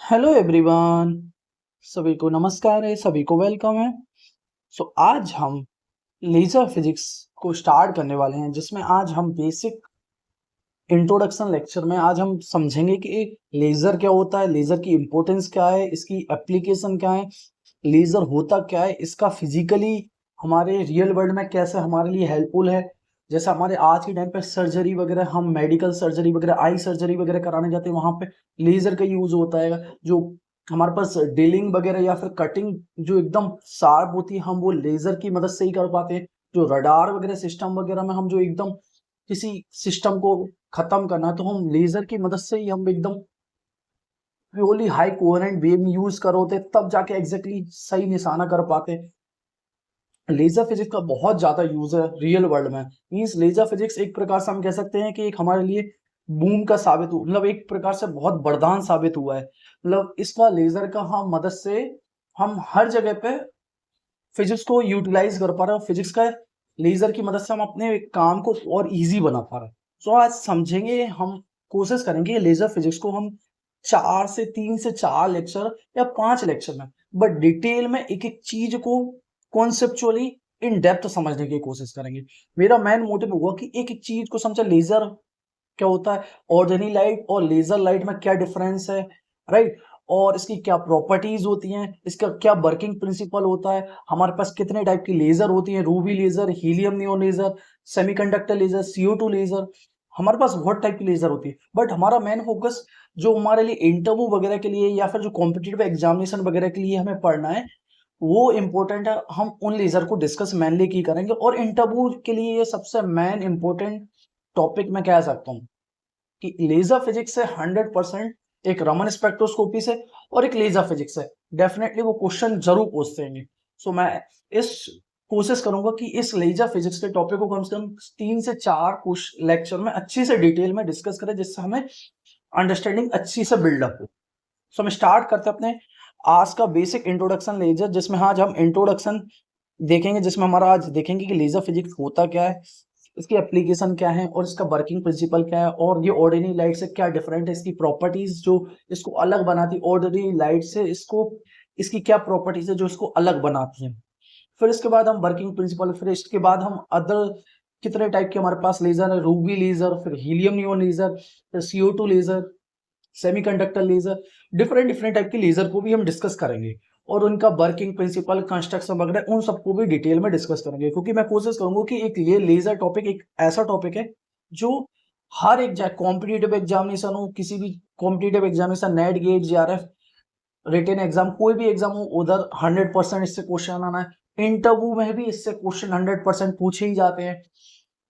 Hello everyone. सभी को नमस्कार है, सभी को वेलकम है। आज हम लेजर फिजिक्स को स्टार्ट करने वाले हैं, जिसमें आज हम बेसिक इंट्रोडक्शन लेक्चर में आज हम समझेंगे कि एक लेजर क्या होता है, लेजर की इंपॉर्टेंस क्या है, इसकी एप्लीकेशन क्या है, लेजर होता क्या है, इसका फिजिकली हमारे रियल वर्ल्ड में कैसे हमारे लिए हेल्पफुल है। जैसे हमारे आज के टाइम पे सर्जरी वगैरह, हम मेडिकल सर्जरी वगैरह, आई सर्जरी वगैरह कराने जाते हैं, वहां पे लेजर का यूज होता है। जो हमारे पास डीलिंग वगैरह या फिर कटिंग जो एकदम शार्प होती है, हम वो लेजर की मदद से ही कर पाते हैं। जो रडार वगैरह सिस्टम वगैरह में हम जो एकदम किसी सिस्टम को खत्म करना है, तो हम लेजर की मदद से ही हम एकदम purely high coherent beam use करोगे, तब जाके एग्जैक्टली सही निशाना कर पाते। लेजर फिजिक्स का बहुत ज्यादा यूज है रियल वर्ल्ड में। मींस लेजर फिजिक्स एक प्रकार से हम कह सकते हैं कि एक हमारे लिए बूम का साबित हुआ, मतलब एक प्रकार से बहुत वरदान साबित हुआ है। मतलब इसका लेजर का हम मदद से हम हर जगह पे फिजिक्स को यूटिलाइज कर पा रहे हैं, और फिजिक्स का लेजर की मदद से हम अपने काम को और इजी बना पा रहे हैं। आज समझेंगे, हम कोशिश करेंगे लेजर फिजिक्स को हम 3 से 4 लेक्चर या 5 लेक्चर में, बट डिटेल में एक एक चीज को कॉन्सेप्चुअली इन डेप्थ समझने की कोशिश करेंगे। मेरा मेन मोटिव होगा कि एक एक चीज को समझे। लेजर क्या होता है, ऑर्डिनरी लाइट और लेजर लाइट में क्या डिफरेंस है, राइट, और इसकी क्या प्रॉपर्टीज होती हैं, इसका क्या वर्किंग प्रिंसिपल होता है, हमारे पास कितने टाइप की लेजर होती हैं, ruby laser, helium neon laser, semiconductor laser, CO2 laser. हमारे पास बहुत टाइप की लेजर होती है, बट हमारा मेन फोकस जो हमारे लिए इंटरव्यू वगैरह के लिए या फिर जो कॉम्पिटिटिव एग्जामिनेशन वगैरह के लिए हमें पढ़ना है, वो इंपॉर्टेंट है। हम उन लेजर को डिस्कस मेनली की करेंगे, और इंटरव्यू के लिए ये सबसे मेन इंपॉर्टेंट टॉपिक मैं कह सकता हूँ कि लेजर फिजिक्स से 100% एक रमन स्पेक्ट्रोस्कोपी से और एक लेजर फिजिक्स से डेफिनेटली वो क्वेश्चन जरूर पूछते हैं। मैं इस कोशिश करूंगा कि इस लेजर फिजिक्स के टॉपिक को कम से कम 3 से 4 लेक्चर में अच्छी से डिटेल में डिस्कस करें, जिससे हमें अंडरस्टैंडिंग अच्छी से बिल्डअप हो। हम स्टार्ट करते हैं अपने आज का बेसिक इंट्रोडक्शन लेजर, जिसमें आज हम इंट्रोडक्शन देखेंगे, जिसमें हमारा आज देखेंगे कि लेजर फिजिक्स होता क्या है, इसकी एप्लीकेशन क्या है, और इसका वर्किंग प्रिंसिपल क्या है, और ये ऑर्डिनरी लाइट से क्या डिफरेंट है, इसकी प्रॉपर्टीज जो इसको अलग बनाती है ऑर्डिनरी लाइट से, इसको इसकी क्या प्रॉपर्टीज है जो इसको अलग बनाती है। फिर इसके बाद हम वर्किंग प्रिंसिपल, फिर इसके बाद हम अदर कितने टाइप के हमारे पास लेजर है, रूबी लेजर, फिर हीलियम नियोन लेजर, फिर CO2 laser, semiconductor laser, different different type के लेजर को भी हम डिस्कस करेंगे, और उनका वर्किंग प्रिंसिपल, कंस्ट्रक्शन वगैरह उन सबको भी डिटेल में डिस्कस करेंगे। क्योंकि मैं कोशिश करूंगा कि एक ये लेजर टॉपिक एक ऐसा टॉपिक है जो हर एक कॉम्पिटिटिव एग्जामिनेशन हो, किसी भी competitive examination, NET GATE, JRF, written exam, कोई भी एग्जाम हो, उधर 100% इससे क्वेश्चन आना है। इंटरव्यू में भी इससे क्वेश्चन 100% पूछे ही जाते हैं।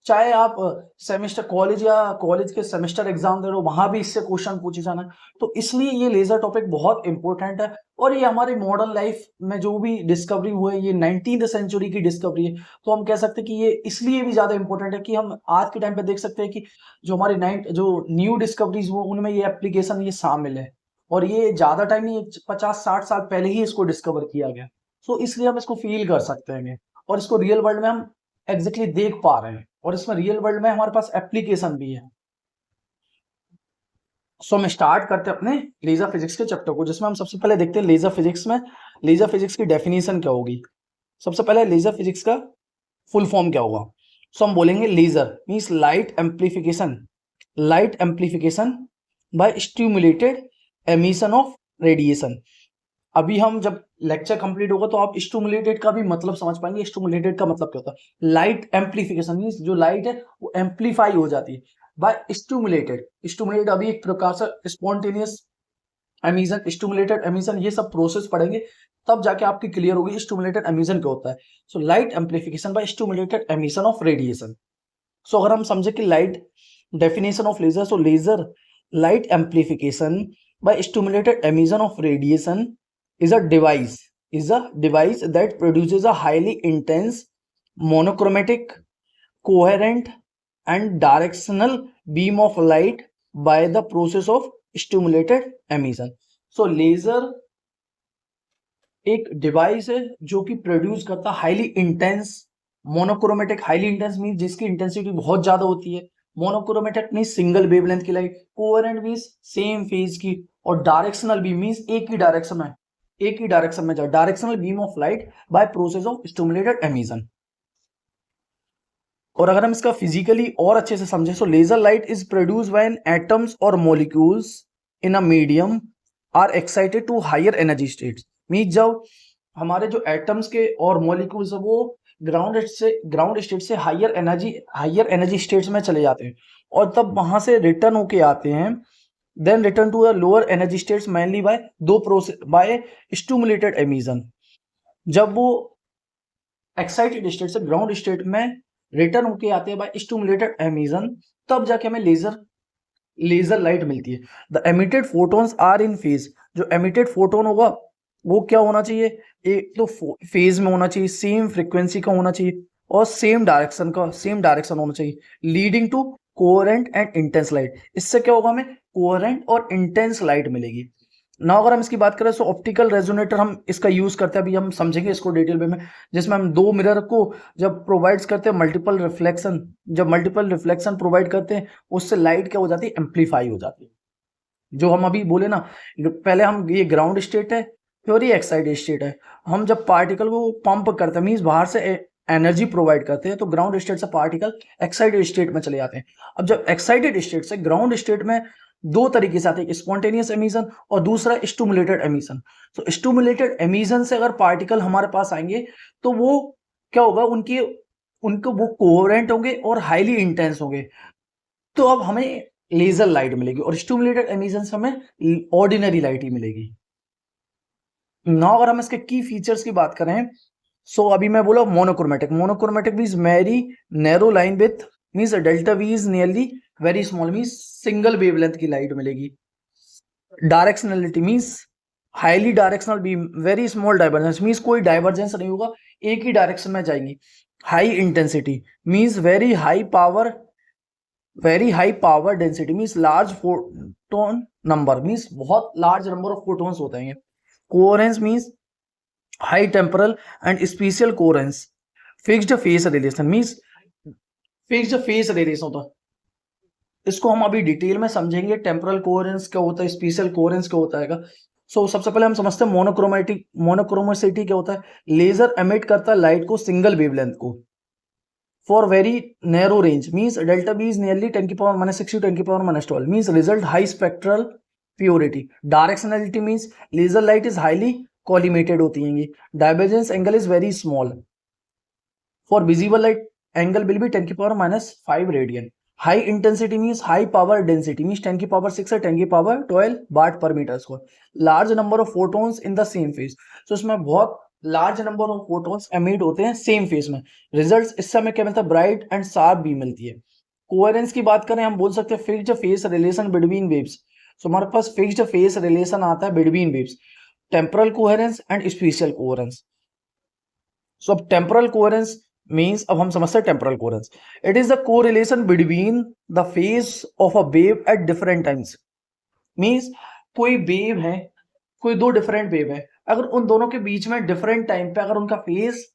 चाहे आप सेमेस्टर कॉलेज या कॉलेज के सेमेस्टर एग्जाम दे रहे हो, वहां भी इससे क्वेश्चन पूछे जाना है। तो इसलिए ये लेजर टॉपिक बहुत इंपॉर्टेंट है, और ये हमारी मॉडर्न लाइफ में जो भी डिस्कवरी हुए, ये 19th सेंचुरी की डिस्कवरी है। तो हम कह सकते हैं कि ये इसलिए भी ज्यादा इंपॉर्टेंट है कि हम आज के टाइम पे देख सकते हैं कि जो हमारी जो न्यू डिस्कवरीज हुए, उनमें ये एप्लीकेशन ये शामिल है। और ये ज्यादा टाइम नहीं, 50-60 साल पहले ही इसको डिस्कवर किया गया। इसलिए हम इसको फील कर सकते हैं, और इसको रियल वर्ल्ड में हम एग्जैक्टली देख पा रहे हैं, और इसमें रियल वर्ल्ड में हमारे पास एप्लीकेशन भी है। हम स्टार्ट करते हैं अपने लेजर फिजिक्स के चैप्टर को, जिसमें हम सबसे पहले देखते हैं लेजर फिजिक्स में लेजर फिजिक्स की डेफिनेशन क्या होगी। सबसे पहले लेजर फिजिक्स का फुल फॉर्म क्या होगा। हम बोलेंगे laser means light amplification by stimulated emission of radiation. अभी हम जब लेक्चर कंप्लीट होगा तो आप स्टिमुलेटेड का भी मतलब समझ पाएंगे। स्टिमुलेटेड का मतलब क्या होता है, लाइट एम्प्लीफिकेशन मींस जो लाइट है वो एम्प्लीफाई हो जाती है बाय स्टिमुलेटेड। स्टिमुलेटेड अभी एक प्रकार से स्पॉन्टेनियस एमिशन, स्टिमुलेटेड एमिशन, ये सब प्रोसेस पढ़ेंगे, तब जाके आपकी क्लियर होगी स्टिमुलेटेड एमिशन क्या होता है। Light amplification by stimulated emission of radiation. अगर हम समझे कि light definition of laser, laser light amplification by stimulated emission of radiation is a device that produces a highly intense, monochromatic, coherent and directional beam of light by the process of stimulated emission. Laser एक device है जो कि produce करता highly intense monochromatic. Highly intense mean जिसकी intensity बहुत ज्यादा होती है, मोनोक्रोमेटिक मीन्स सिंगल वेवलेंथ की light, coherent means same phase की, और डायरेक्शनल बीम मीन्स एक ही डायरेक्शन में जाए, directional beam of light by process of stimulated emission. और अगर हम इसका फिजिकली और अच्छे से समझें तो laser light is produce when atoms और molecules in a medium are excited to higher energy states. Means जब हमारे जो एटम्स के और मॉलिक्यूल्स है वो ग्राउंड स्टेट से हायर एनर्जी स्टेट्स में चले जाते हैं और तब वहां से रिटर्न होके आते हैं, then return to a lower energy states mainly by दो प्रोसेस बाय स्टिमुलेटेड एमिशन। जब वो एक्साइटेड स्टेट से ग्राउंड स्टेट में रिटर्न होके आते हैं बाय स्टिमुलेटेड एमिशन, तब जाके हमें लेजर लाइट मिलती है। The emitted photons are in phase. जो एमिटेड फोटोन होगा वो क्या होना चाहिए, एक तो फेज में होना चाहिए, सेम फ्रीक्वेंसी का होना चाहिए और सेम डायरेक्शन होना चाहिए, leading to coherent and intense light. इससे क्या होगा, हमें कोहेरेंट और इंटेंस लाइट मिलेगी ना। अगर हम इसकी बात करें तो ऑप्टिकल रेजोनेटर हम इसका यूज करते हैं, अभी हम समझेंगे इसको डिटेल में, जिसमें हम दो मिरर को जब प्रोवाइड करते हैं मल्टीपल रिफ्लेक्शन प्रोवाइड करते हैं, उससे लाइट क्या हो जाती है, एम्पलीफाई हो जाती है। जो हम अभी बोले ना, पहले हम ये ग्राउंड स्टेट है फिर ये एक्साइटेड स्टेट है। हम जब पार्टिकल को पंप करते हैं मीन्स बाहर से एनर्जी प्रोवाइड करते हैं तो ग्राउंड स्टेट से पार्टिकल एक्साइटेड स्टेट में चले जाते हैं। अब जब एक्साइटेड स्टेट से ग्राउंड स्टेट में दो तरीके से आते हैं, स्पॉन्टेनियस एमिशन और दूसरा स्टिमुलेटेड एमिशन। तो स्टिमुलेटेड एमिशन से अगर पार्टिकल हमारे पास आएंगे तो वो क्या होगा, उनको वो कोहेरेंट होंगे और हाईली इंटेंस होंगे, तो अब हमें लेजर लाइट मिलेगी, और स्टिमुलेटेड एमिशन से हमें ऑर्डिनरी लाइट ही मिलेगी। नाउ अगर हम इसके की फीचर्स की बात करें, सो अभी मैं बोला monochromatic means very narrow line width means delta v is nearly very small means single wavelength की लाइट मिलेगी। Directionality means highly directional beam, very small divergence means कोई डाइवर्जेंस नहीं होगा, एक ही डायरेक्शन में जाएंगी। High intensity means very high power density means large photon number means बहुत लार्ज नंबर ऑफ फोटोन्स होते हैं। Coherence means high temporal and spatial coherence. Fixed phase relation means fixed phase relation होता है, इसको हम अभी डिटेल में समझेंगे। टेम्परल कोहेरेंस क्या होता है, स्पेशियल कोहेरेंस क्या होता है। सो सबसे पहले हम समझते हैं मोनोक्रोमेसिटी क्या होता है। लेजर एमिट करता है लाइट को सिंगल वेवलेंथ को for very narrow range means delta B is nearly 10⁻⁻6 10⁻⁻12 means result high spectral purity. Directionality means laser light is highly collimated होती है। Divergence angle is very small, for visible light angle will be 10⁻⁵ radian. High intensity means high power density means 10⁻⁶ से 10⁻12 watt per metre square. Large number of photons in the same phase, तो इसमें बहुत large number of photons emit होते हैं same phase में। Results इससे हमें क्या मिलता है, ब्राइट एंड शार्प भी मिलती है। कोहेरेंस की बात करें, हम बोल सकते हैं fixed phase relation between waves. So हमारे पास फिक्स्ड फेस रिलेशन आता है between waves, temporal coherence and spatial coherence. So अब टेम्परल कोहेरेंस मीन्स, अब हम समझते हैं temporal coherence. It is the correlation between the phase of a wave at different times. Means कोई वेव है, कोई दो डिफरेंट वेव है, अगर उन दोनों के बीच में डिफरेंट टाइम पे अगर उनका फेज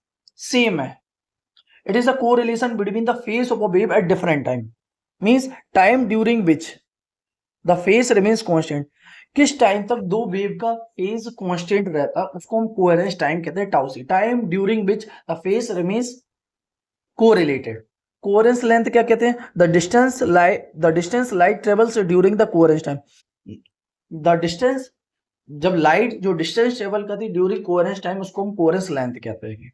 सेम है, it is the correlation between the phase of a wave at different time means time during which the phase remains constant. किस टाइम तक दो वेव का फेज कांस्टेंट रहता है उसको हम कोहेरेंस टाइम कहते हैं, tau c. Time during which the phase remains correlated. Coherence length क्या कहते हैं, the distance light travels during the coherence time. The distance, जब लाइट जो डिस्टेंस ट्रेवल करती है ड्यूरिंग कोहेरेंस टाइम उसको हम कोहेरेंस लेंथ कहते हैं।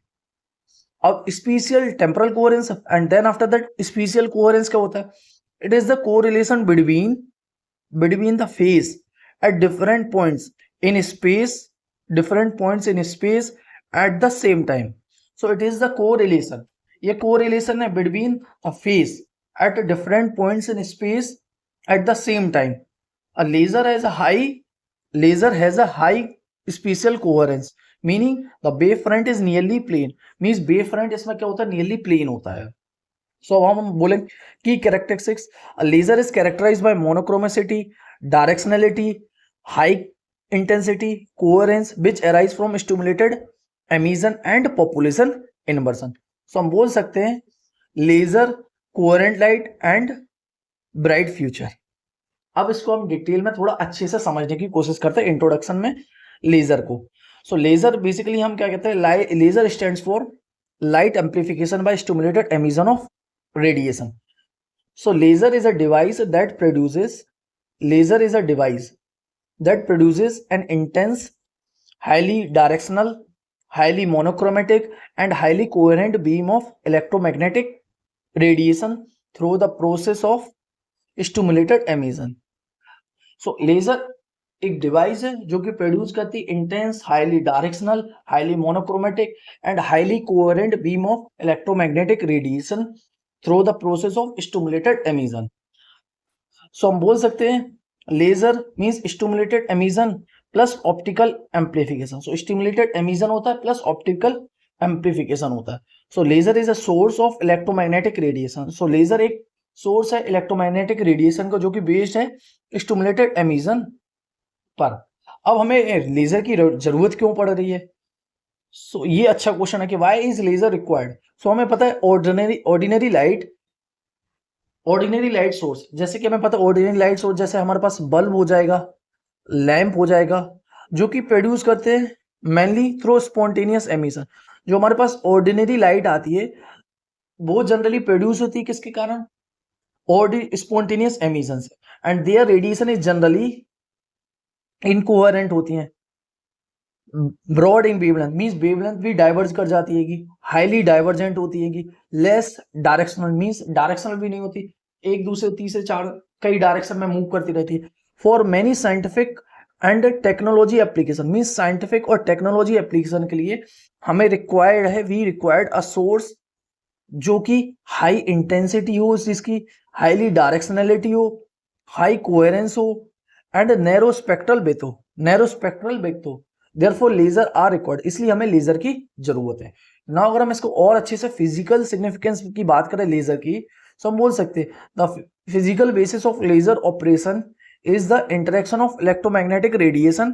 अब spatial temporal coherence and then after that spatial coherence क्या होता है, it is the correlation between the phase at different points in space at the same time. So it is the correlation. ये correlation है between a phase at different points in space at the same time. A laser has a high spatial coherence, meaning the wavefront is nearly plane. Means wavefront इसमें क्या होता है, nearly plane होता है। So अब हम बोलें की characteristics. A laser is characterized by monochromicity, directionality, high intensity, coherence which arise from stimulated emission and population inversion. So हम बोल सकते हैं laser coherent light and bright future. अब इसको हम डिटेल में थोड़ा अच्छे से समझने की कोशिश करते हैं इंट्रोडक्शन में लेजर को। सो लेजर बेसिकली हम क्या कहते हैं, laser stands for light amplification by stimulated emission of radiation. So laser is a device that produces an intense, highly directional, highly monochromatic and highly coherent beam of electromagnetic radiation through the process of stimulated emission. So laser एक device है जो कि produce करती है intense, highly directional, highly monochromatic and highly coherent beam of electromagnetic radiation through the process of stimulated emission. So हम बोल सकते हैं laser means stimulated emission plus optical amplification. So stimulated emission होता है प्लस ऑप्टिकल एम्प्लीफिकेशन होता है। So laser is a source of electromagnetic radiation. So laser एक source है इलेक्ट्रोमैग्नेटिक रेडिएशन का जो कि बेस्ड है स्टिमुलेटेड एमिशन पर। अब हमें लेजर की जरूरत क्यों पड़ रही है? सो ये अच्छा क्वेश्चन है कि व्हाई इज लेजर रिक्वायर्ड। सो हमें पता है ऑर्डिनरी लाइट सोर्स, जैसे कि हमें पता है ऑर्डिनरी लाइट सोर्स जैसे हमारे पास बल्ब हो जाएगा, लैंप हो जाएगा, जो कि प्रोड्यूस करते हैं मेनली थ्रू स्पॉन्टेनियस एमिशन। जो हमारे पास ऑर्डिनरी लाइट आती है वो जनरली प्रोड्यूस होती है किसके कारण? स्पॉन्टेनियस एमिशन से, and there radiation is generally incoherent होती हैं। Broad in wavelength means wavelength भी डाइवर्ज कर जाती है, हाईली डाइवर्जेंट होती है, लेस डायरेक्शनल मींस डायरेक्शनल भी नहीं होती, एक दूसरे तीसरे चार कई डायरेक्शन में मूव करती रहती है। For many scientific and technology application means scientific और टेक्नोलॉजी एप्लीकेशन के लिए हमें रिक्वायर्ड अ सोर्स जो कि हाई इंटेंसिटी हो, जिसकी हाईली डायरेक्शनलिटी हो, हाई कोहेरेंस हो एंड नैरो स्पेक्ट्रल विड्थ हो। देयरफॉर लेजर आर रिक्वायर्ड, इसलिए हमें लेजर की जरूरत है ना। अगर हम इसको और अच्छे से फिजिकल सिग्निफिकेंस की बात करें लेजर की, तो हम बोल सकते हैं the physical basis of laser operation is the interaction of electromagnetic radiation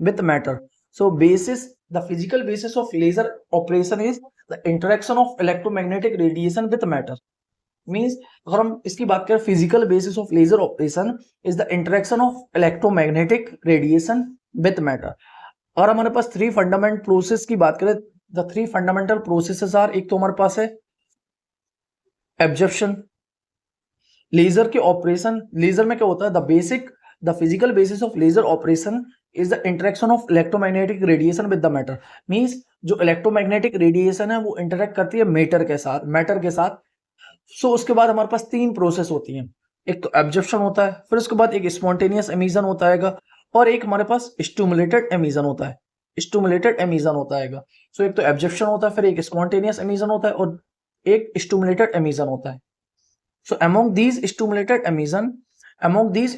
with matter. So the physical basis of laser operation is the interaction of electromagnetic radiation with matter. Means अगर हम इसकी बात करें physical basis of laser operation is the interaction of electromagnetic radiation with matter. और हमारे पास three fundamental process की बात करें, the three fundamental processes are, एक तो हमारे पास है एब्जॉर्प्शन। लेजर के ऑपरेशन, लेजर में क्या होता है, the physical basis of laser operation is the interaction of electromagnetic radiation with the matter. Means जो इलेक्ट्रोमैग्नेटिक रेडिएशन है वो इंटरेक्ट करती है मैटर के साथ। सो उसके बाद हमारे पास तीन प्रोसेस होती हैं, एक तो एब्जॉर्प्शन होता है, फिर उसके बाद एक स्पॉन्टेनियस एमिशन होता है, और एक हमारे पास स्टिमुलेटेड एमिशन होता है। सो एक तो एब्जॉर्प्शन होता है, फिर एक स्पॉन्टेनियस एमिशन होता है और एक स्टिमुलेटेड एमिशन होता है। सो among these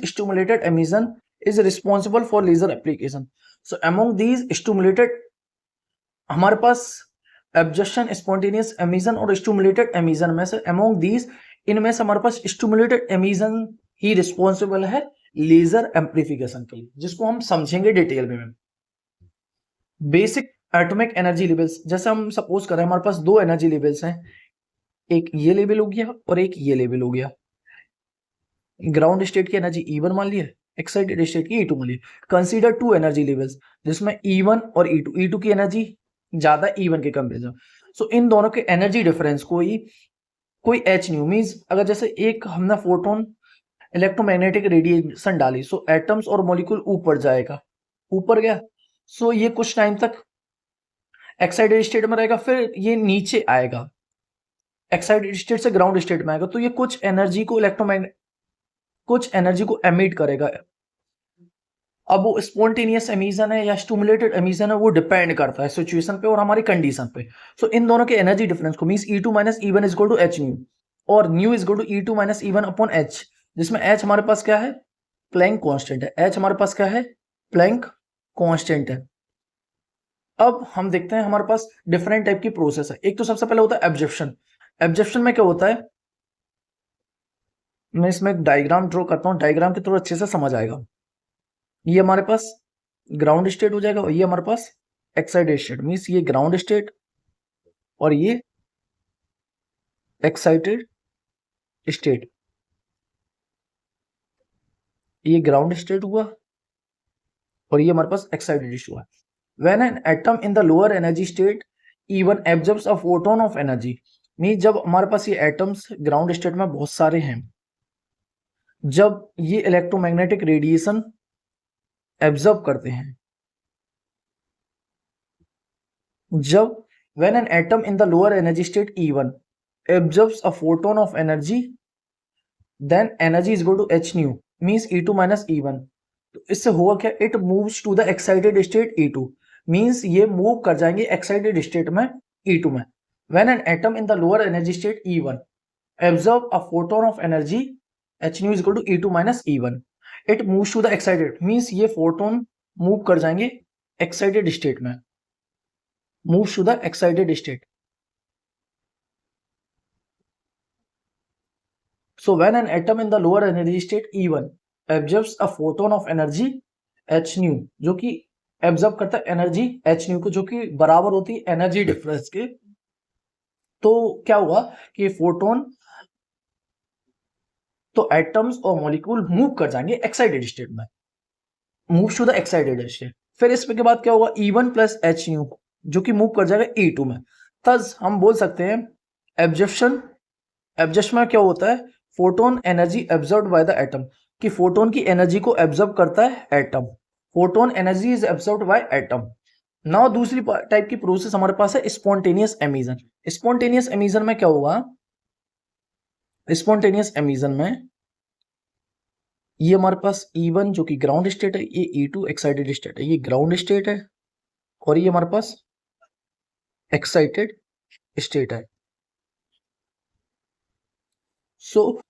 stimulated emission is responsible for laser application. So among these stimulated, हमारे पास एब्जॉर्प्शन, स्पॉन्टेनियस एमिशन और स्टिमुलेटेड एमिशन में से इनमें से हमारे पास स्टिमुलेटेड एमिशन ही रिस्पॉन्सिबल है लेजर एम्प्लीफिकेशन के लिए, जिसको हम समझेंगे डिटेल में। बेसिक एटॉमिक एनर्जी लेवल्स, जैसे हम सपोज करें हमारे पास दो एनर्जी लेवल्स हैं, एक ये लेवल हो गया और एक ये लेवल हो गया। ग्राउंड स्टेट की एनर्जी E1 मान लिया, एक्साइटेड स्टेट की E2 मान लिया। कंसीडर टू एनर्जी लेवल्स जिसमें E1 और E2 की एनर्जी ज्यादा E1 के कंपेरिजन। सो इन दोनों के एनर्जी डिफरेंस कोई एच नहीं, मींस अगर जैसे एक हमने फोटोन इलेक्ट्रोमैग्नेटिक रेडिएशन डाली, सो एटम्स और मॉलिक्यूल ऊपर गया, सो ये कुछ टाइम तक एक्साइटेड स्टेट में रहेगा, फिर ये नीचे आएगा, एक्साइटेड स्टेट से ग्राउंड स्टेट में आएगा, तो ये कुछ एनर्जी को एमिट करेगा। अब वो स्पॉन्टेनियस एमिशन है या स्टिमुलेटेड एमिशन है, वो डिपेंड करता है सिचुएशन पे और हमारी कंडीशन पे। सो इन दोनों के एनर्जी डिफरेंस को means E2 minus E1 is equal to H nu, और nu is equal to E2 minus E1 upon H, जिसमें H हमारे पास क्या है, प्लैंक कांस्टेंट है। H हमारे पास क्या है, प्लैंक कांस्टेंट है। अब हम देखते हैं हमारे पास डिफरेंट टाइप की प्रोसेस है। एक तो सबसे पहले होता है एब्जॉर्प्शन में क्या होता है, मैं इसमें एक डायग्राम ड्रॉ करता हूँ, डायग्राम के थ्रू अच्छे से समझ आएगा। ये हमारे पास ग्राउंड स्टेट हो जाएगा और ये हमारे पास एक्साइटेड स्टेट, मींस ये ग्राउंड स्टेट और ये एक्साइटेड स्टेट। ये ग्राउंड स्टेट हुआ और ये हमारे पास एक्साइटेड स्टेट हुआ। When an atom in the lower energy state even absorbs a photon of energy, mean जब हमारे पास ये एटम्स ग्राउंड स्टेट में बहुत सारे हैं, जब ये इलेक्ट्रोमैग्नेटिक रेडिएशन एब्जॉर्ब करते हैं, जब when an atom in the lower energy state E1 absorbs a photon of energy, then energy is equal to h nu, means E2 minus E1। तो इससे होगा क्या, it moves to the excited state E2, means ये move कर जाएंगे excited state में E2 में। when an atom in the lower energy state E1 absorb a photon of energy, h nu is equal to E2 minus E1, it moves to the excited, means ये photon move कर जाएंगे excited state में, moves to the excited state। So when an atom in the lower energy state E1 absorbs a photon of energy h nu, जो कि absorb करता है energy h nu को, जो कि बराबर होती है एनर्जी डिफरेंस के, तो क्या हुआ कि फोटोन, तो एटम्स और मॉलिक्यूल मूव कर जाएंगे एक्साइटेड स्टेट में, move to the excited state. फिर इसके बाद क्या होगा, E1 प्लस h nu, जो कि मूव कर जाएगा E2 में। तब हम बोल सकते हैं एब्जॉर्प्शन, एब्जॉर्प्शन में क्या होता है, photon energy absorbed by the atom, कि फोटोन की एनर्जी को एब्जॉर्ब करता है atom, photon energy is absorbed by atom. Now दूसरी टाइप की प्रोसेस हमारे पास है स्पॉन्टेनियस एमिशन। स्पॉन्टेनियस एमिशन में क्या होगा, स्पॉन्टेनियस एमिशन में ये हमारे पास E1 जो कि ग्राउंड स्टेट है, ये E2 एक्साइटेड स्टेट है, ये ग्राउंड स्टेट है और ये हमारे पास एक्साइटेड स्टेट है। सो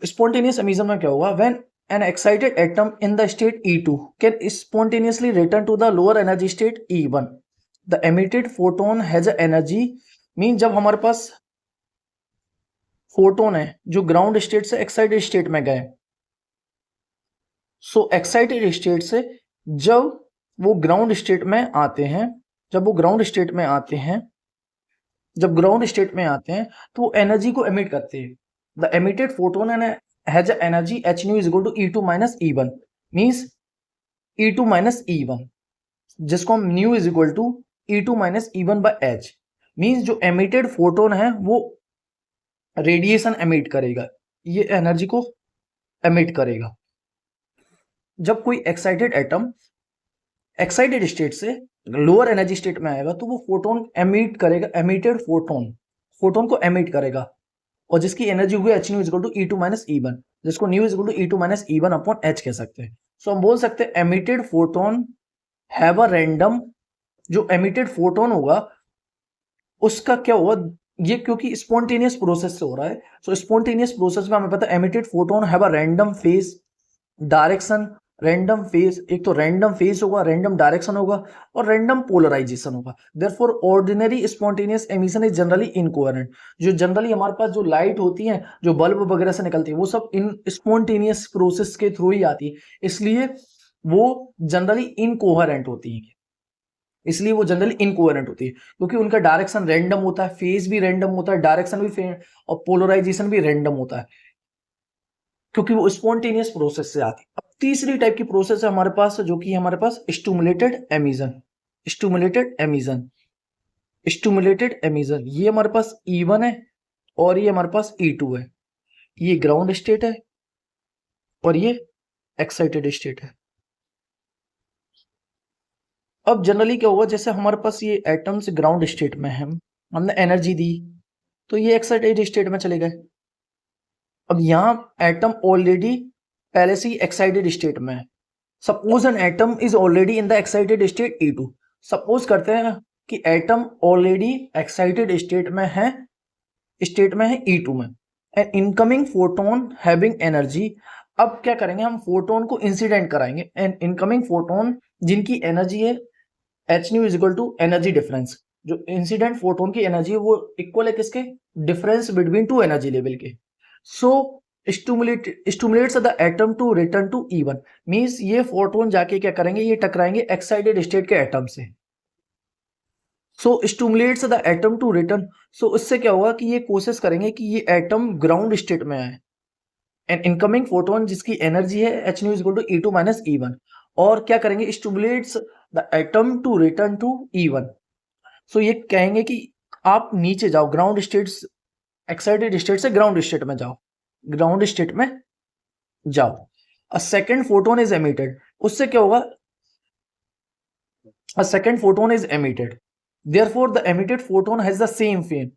spontaneous emission में क्या होगा, when an excited atom in the state E2 can spontaneously return to the lower energy state E1, the emitted photon has a energy, mean जब हमारे पास फोटोन है जो ग्राउंड स्टेट से excited state में गए, सो एक्साइटेड स्टेट से जब वो ग्राउंड स्टेट में आते हैं, जब वो ग्राउंड स्टेट में आते हैं, जब ग्राउंड स्टेट में आते हैं तो वो एनर्जी को एमिट करते हैं। The emitted photon has an energy h nu is equal to E2 minus E1, means E2 minus E1, जिसको हम nu is equal to E2 minus E1 by h, means जो emitted फोटोन है वो radiation emit करेगा, ये energy को emit करेगा। जब कोई एक्साइटेड एटम एक्साइटेड स्टेट से लोअर एनर्जी स्टेट में आएगा तो वो फोटोन एमिट करेगा, एमिटेड फोटोन, फोटोन को एमिट करेगा, और जिसकी एनर्जी हुई h nu is equal to E2 minus E1, जिसको nu is equal to E2 minus E1 upon h कह सकते हैं। सो हम बोल सकते हैं emitted photon have a random, जो एमिटेड फोटोन होगा उसका क्या होगा, ये क्योंकि स्पॉन्टेनियस प्रोसेस से हो रहा है, सो स्पॉन्टेनियस प्रोसेस में हमें पता है emitted photon have a random phase, direction, random phase, एक तो रैंडम फेज होगा, रैंडम डायरेक्शन होगा और रैंडम पोलराइजेशन होगा। Therefore ordinary spontaneous emission is generally incoherent. जो जनरली हमारे पास जो लाइट होती है, जो बल्ब वगैरह से निकलती है, वो सब इन स्पॉन्टेनियस प्रोसेस के थ्रू ही आती है, इसलिए वो जनरली इनकोहेरेंट होती है, इसलिए वो जनरली इनकोहेरेंट होती है, क्योंकि उनका डायरेक्शन रैंडम होता है, फेज भी रैंडम होता है, डायरेक्शन भी और पोलराइजेशन भी रैंडम होता है, क्योंकि वो स्पॉन्टेनियस प्रोसेस से आती है। अब तीसरी टाइप की प्रोसेस है हमारे पास, जो कि हमारे पास stimulated emission. Stimulated emission, stimulated emission, ये हमारे पास E1 है और ये हमारे पास E2 है, ये ग्राउंड स्टेट है और ये एक्साइटेड स्टेट है। अब जनरली क्या होगा, जैसे हमारे पास ये एटम्स ग्राउंड स्टेट में है, हमने एनर्जी दी तो ये एक्साइटेड स्टेट में चले गए। अब यहां एटम ऑलरेडी पहले से ही एक्साइटेड स्टेट में है। Suppose an atom is already in the excited state E2, suppose करते हैं कि एटम ऑलरेडी एक्साइटेड स्टेट में है E2 में, and incoming photon having energy. अब क्या करेंगे, हम फोटोन को इंसिडेंट कराएंगे, एंड इनकमिंग फोटोन जिनकी एनर्जी है h nu is equal to energy difference, जो इंसिडेंट फोटोन की एनर्जी है वो इक्वल है किसके, difference between two energy level के। So stimulates the atom to return to E1, means ये फोटोन जाके क्या करेंगे, ये टकराएंगे एक्साइटेड स्टेट के एटम से। So stimulates the atom to return, सो इससे क्या होगा कि ये कोशिश करेंगे कि ये एटम ग्राउंड स्टेट में आए, एंड इनकमिंग फोटोन जिसकी एनर्जी है h nu equal to E2 minus E1, और क्या करेंगे, stimulates the atom to return to E1। So ये कहेंगे कि आप नीचे जाओ, ग्राउंड स्टेट, एक्साइटेड स्टेट से ग्राउंड स्टेट में जाओ, ग्राउंड स्टेट में जाओ। A second photon is emitted, उससे क्या होगा, a second photon is emitted, therefore the emitted photon has the same phase।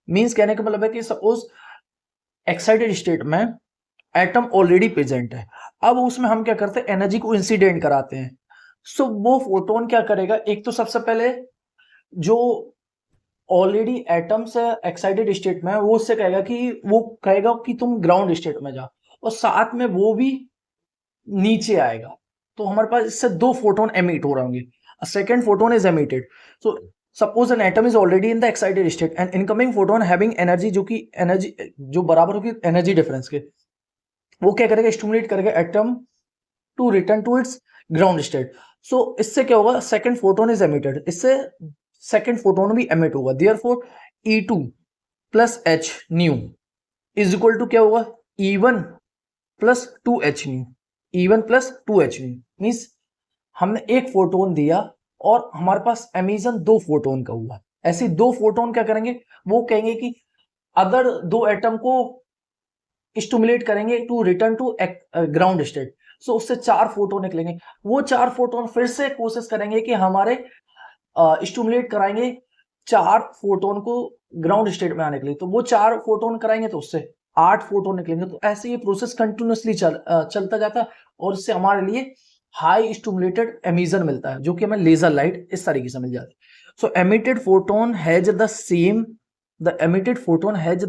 Means कहने का मतलब है कि सपोज एक्साइटेड स्टेट में एटम ऑलरेडी प्रेजेंट है, अब उसमें हम क्या करते हैं, एनर्जी को इंसिडेंट कराते हैं। सो वो फोटोन क्या करेगा, एक तो सबसे पहले जो ऑलरेडी एटम्स एक्साइटेड स्टेट में है वो उससे कहेगा कि, वो कहेगा कि तुम ग्राउंड स्टेट में जाओ, और साथ में वो भी नीचे आएगा। तो हमारे पास इससे दो फोटोन एमिट हो रहे होंगे, second photon is emitted. So suppose an atom is already in the excited state and incoming photon having energy, जो कि एनर्जी जो बराबर होगी एनर्जी डिफरेंस के, वो क्या करेगा, स्टिमुलेट करेगा atom to return to its ground state. So इससे क्या होगा, सेकेंड फोटोन इज एमिटेड, इससे सेकेंड फोटोन भी एमिट होगा। Therefore E2 plus H nu is equal to क्या होगा, E1 plus 2h nu, E1 plus 2h nu. Means हमने एक फोटोन दिया और हमारे पास एमिशन दो फोटोन का हुआ। ऐसे दो फोटोन क्या करेंगे, वो कहेंगे कि अदर दो एटम को स्टिमुलेट करेंगे to return to ground state. So उससे चार फोटोन निकलेंगे, वो चार फोटोन फिर से कोशिश करेंगे कि हमारे स्टिमुलेट कराएंगे चार फोटोन को ग्राउंड स्टेट में आने के लिए। तो वो चार फोटोन कराएंगे तो उससे 8 फोटोन निकलेंगे। तो ऐसे ये प्रोसेस कंटिन्यूसली चलता जाता है, और इससे हमारे लिए हाई स्टिमुलेटेड एमिशन मिलता है, जो कि हमें लेजर लाइट इस तरीके से मिल जाती है। So emitted photon has the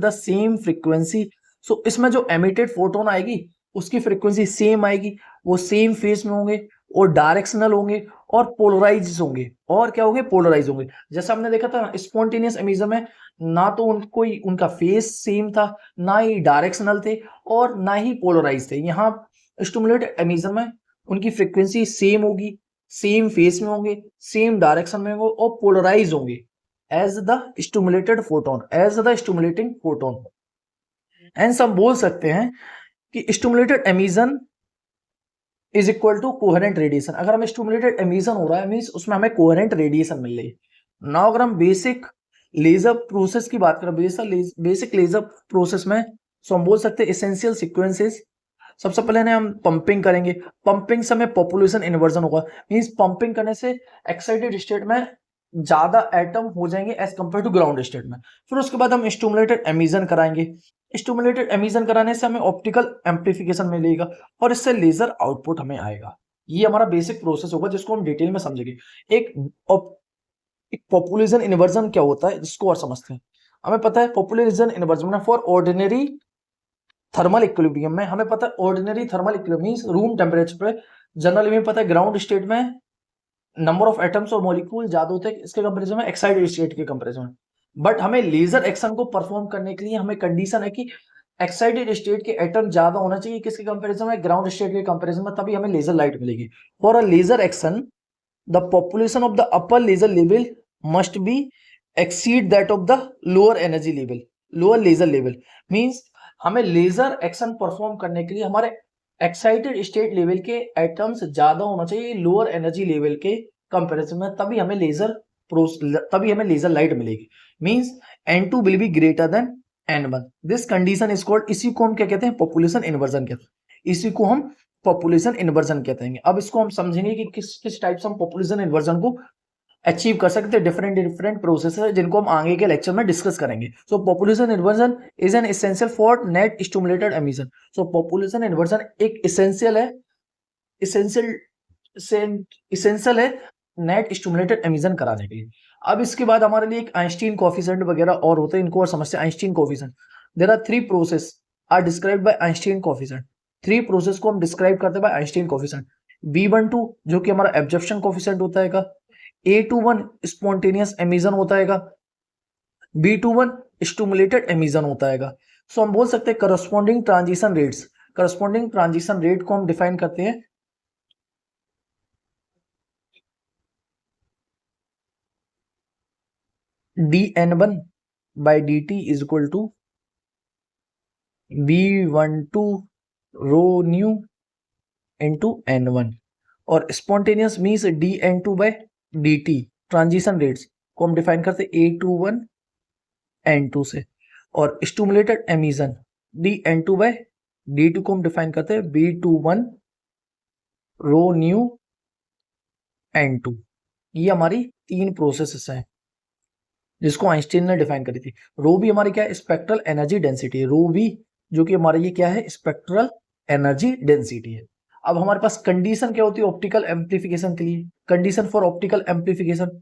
same frequency. So इसमें जो एमिटेड फोटोन आएगी उसकी फ्रीक्वेंसी सेम आएगी, वो सेम फेज में होंगे और डायरेक्शनल होंगे और पोलराइज होंगे। और क्या होंगे, पोलराइज होंगे। जैसा हमने देखा था स्पॉन्टेनियस एमिशन में, ना तो उनका फेस सेम था, ना ही डायरेक्शनल थे, और ना ही पोलराइज थे। यहाँ स्टिमुलेटेड एमिशन में उनकी फ्रीक्वेंसी सेम होगी, सेम फेस में होंगे, सेम डायरेक्शन में होंगे और पोलराइज होंगे as the stimulated photon, as the stimulating photon. And हम बोल सकते हैं कि stimulated emission is equal to coherent radiation. अगर हमें स्टिमुलेटेड एमिशन हो रहा है मींस उसमें हमें कोहेरेंट रेडिएशन मिल रही है। नाउ अगर हम बेसिक लेजर प्रोसेस की बात करें, बेसिक लेजर प्रोसेस में, सो हम बोल सकते हैं एसेंशियल सीक्वेंसेस। सबसे पहले हम पंपिंग करेंगे, पंपिंग से हमें पॉपुलेशन इन्वर्जन होगा। मींस पंपिंग करने से एक्साइटेड स्टेट में ज्यादा एटम हो जाएंगे as compare to ground state में। फिर उसके बाद हम स्टिमुलेटेड एमिशन कराएंगे, स्टिमुलेटेड एमिशन कराने से हमें ऑप्टिकल एम्प्लीफिकेशन मिलेगा और इससे लेजर आउटपुट हमें आएगा। ये हमारा बेसिक प्रोसेस होगा जिसको हम डिटेल में समझेंगे। एक पॉपुलेशन इन्वर्जन क्या होता है जिसको और समझते हैं। हमें पता है population inversion for ordinary thermal equilibrium में, हमें पता है ordinary thermal equilibrium means room temperature पे जनरली में पता है ग्राउंड स्टेट में नंबर ऑफ एटम्स और मॉलिक्यूल ज्यादा होते हैं इसके कंपैरिजन में एक्साइटेड स्टेट के कंपैरिजन में। बट हमें लेजर एक्शन को परफॉर्म करने के लिए हमें कंडीशन है कि एक्साइटेड स्टेट के एटम ज्यादा होना चाहिए किसके कंपैरिजन में, ग्राउंड स्टेट के कंपैरिजन में, तभी हमें लेजर लाइट मिलेगी। For a laser action the population of the upper laser level must be exceed that of the lower energy level, lower laser level. Means हमें लेजर एक्शन परफॉर्म करने के लिए हमारे एक्साइटेड स्टेट लेवल के atoms ज्यादा होना चाहिए lower energy level के कंपैरिजन में, तभी हमें लेजर लाइट मिलेगी। Means N2 will be greater than N1। This condition is called, इसी को हम क्या कहते हैं, पॉपुलेशन इन्वर्जन कहते हैं। इसी को हम पॉपुलेशन इन्वर्जन कहते हैं। अब इसको हम समझेंगे कि किस किस टाइप से हम पॉपुलेशन इन्वर्जन को अचीव कर सकते हैं। डिफरेंट प्रोसेस है जिनको हम आगे के लेक्चर में डिस्कस करेंगे। सो population inversion is an essential for net stimulated emission. So population inversion एक एसेंशियल है, इसेंशियल है नेट स्टिमुलेटेड एमिशन कराने के लिए। अब इसके बाद हमारे लिए एक आइंस्टीन कोएफिशिएंट वगैरह और होते हैं, इनको और समझते हैं। Einstein coefficient, there are three process are described by Einstein coefficient. Three process को हम डिस्क्राइब करते हैं बाय आइंस्टीन कोएफिशिएंट। B12 जो कि हमारा एब्जॉर्प्शन कोएफिशिएंट होता है, A21 स्पॉन्टेनियस एमिशन होता है, B21 स्टिमुलेटेड एमिशन होता है। सो हम बोल सकते हैं corresponding transition rates, corresponding transition rate को हम डिफाइन करते हैं dN1 by dt is equal to B12 rho nu into n1, और spontaneous means dn2/dt, transition rates को हम डिफाइन करते A21 n2 से, और स्टिमुलेटेड एमिशन dn2/dt को हम डिफाइन करते हैं B21 रो न्यू n2। ये हमारी तीन प्रोसेसेस हैं जिसको आइंस्टीन ने डिफाइन करी थी। रो भी हमारी क्या है, स्पेक्ट्रल एनर्जी डेंसिटी है, रो भी जो कि हमारा ये क्या है, स्पेक्ट्रल एनर्जी डेंसिटी है। अब हमारे पास कंडीशन क्या होती है ऑप्टिकल एम्प्लीफिकेशन के लिए, condition for optical amplification,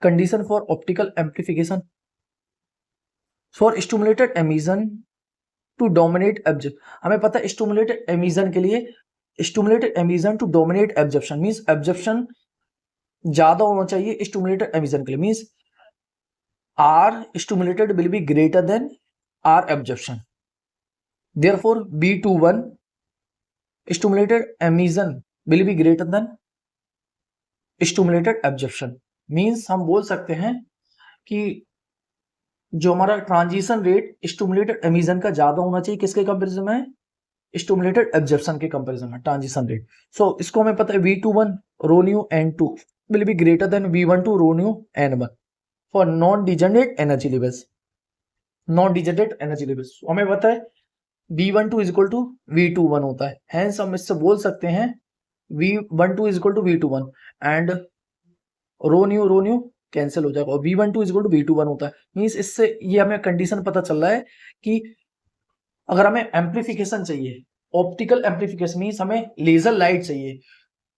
condition for optical amplification for stimulated emission to dominate absorption. हमें पता है स्टिमुलेटेड एमिशन के लिए, stimulated emission to dominate absorption means absorption ज्यादा होना चाहिए स्टिमुलेटेड एमिशन के लिए, means R stimulated will be greater than R absorption, therefore B21 stimulated emission will be greater than stimulated absorption। Means हम बोल सकते हैं कि जो हमारा ट्रांजिशन रेट स्टिमुलेटेड एमिशन का ज्यादा होना चाहिए किसके कंपैरिजन में, स्टिमुलेटेड एब्जॉर्प्शन के कंपैरिजन में ट्रांजिशन रेट। सो इसको हमें पता है V21 rho nu n2 will be greater than V12 rho nu n1 for non degenerate energy levels, non degenerate energy levels हमें पता है V12 is equal to V21 होता है, हेंस हम इससे बोल सकते हैं V12 is equal to V21 and rho nu cancel हो जाएगा और V12 is equal to V21 होता है। मींस इससे ये हमें कंडीशन पता चल रहा है कि अगर हमें एम्प्लीफिकेशन चाहिए, ऑप्टिकल एम्प्लीफिकेशन मींस हमें लेजर लाइट चाहिए,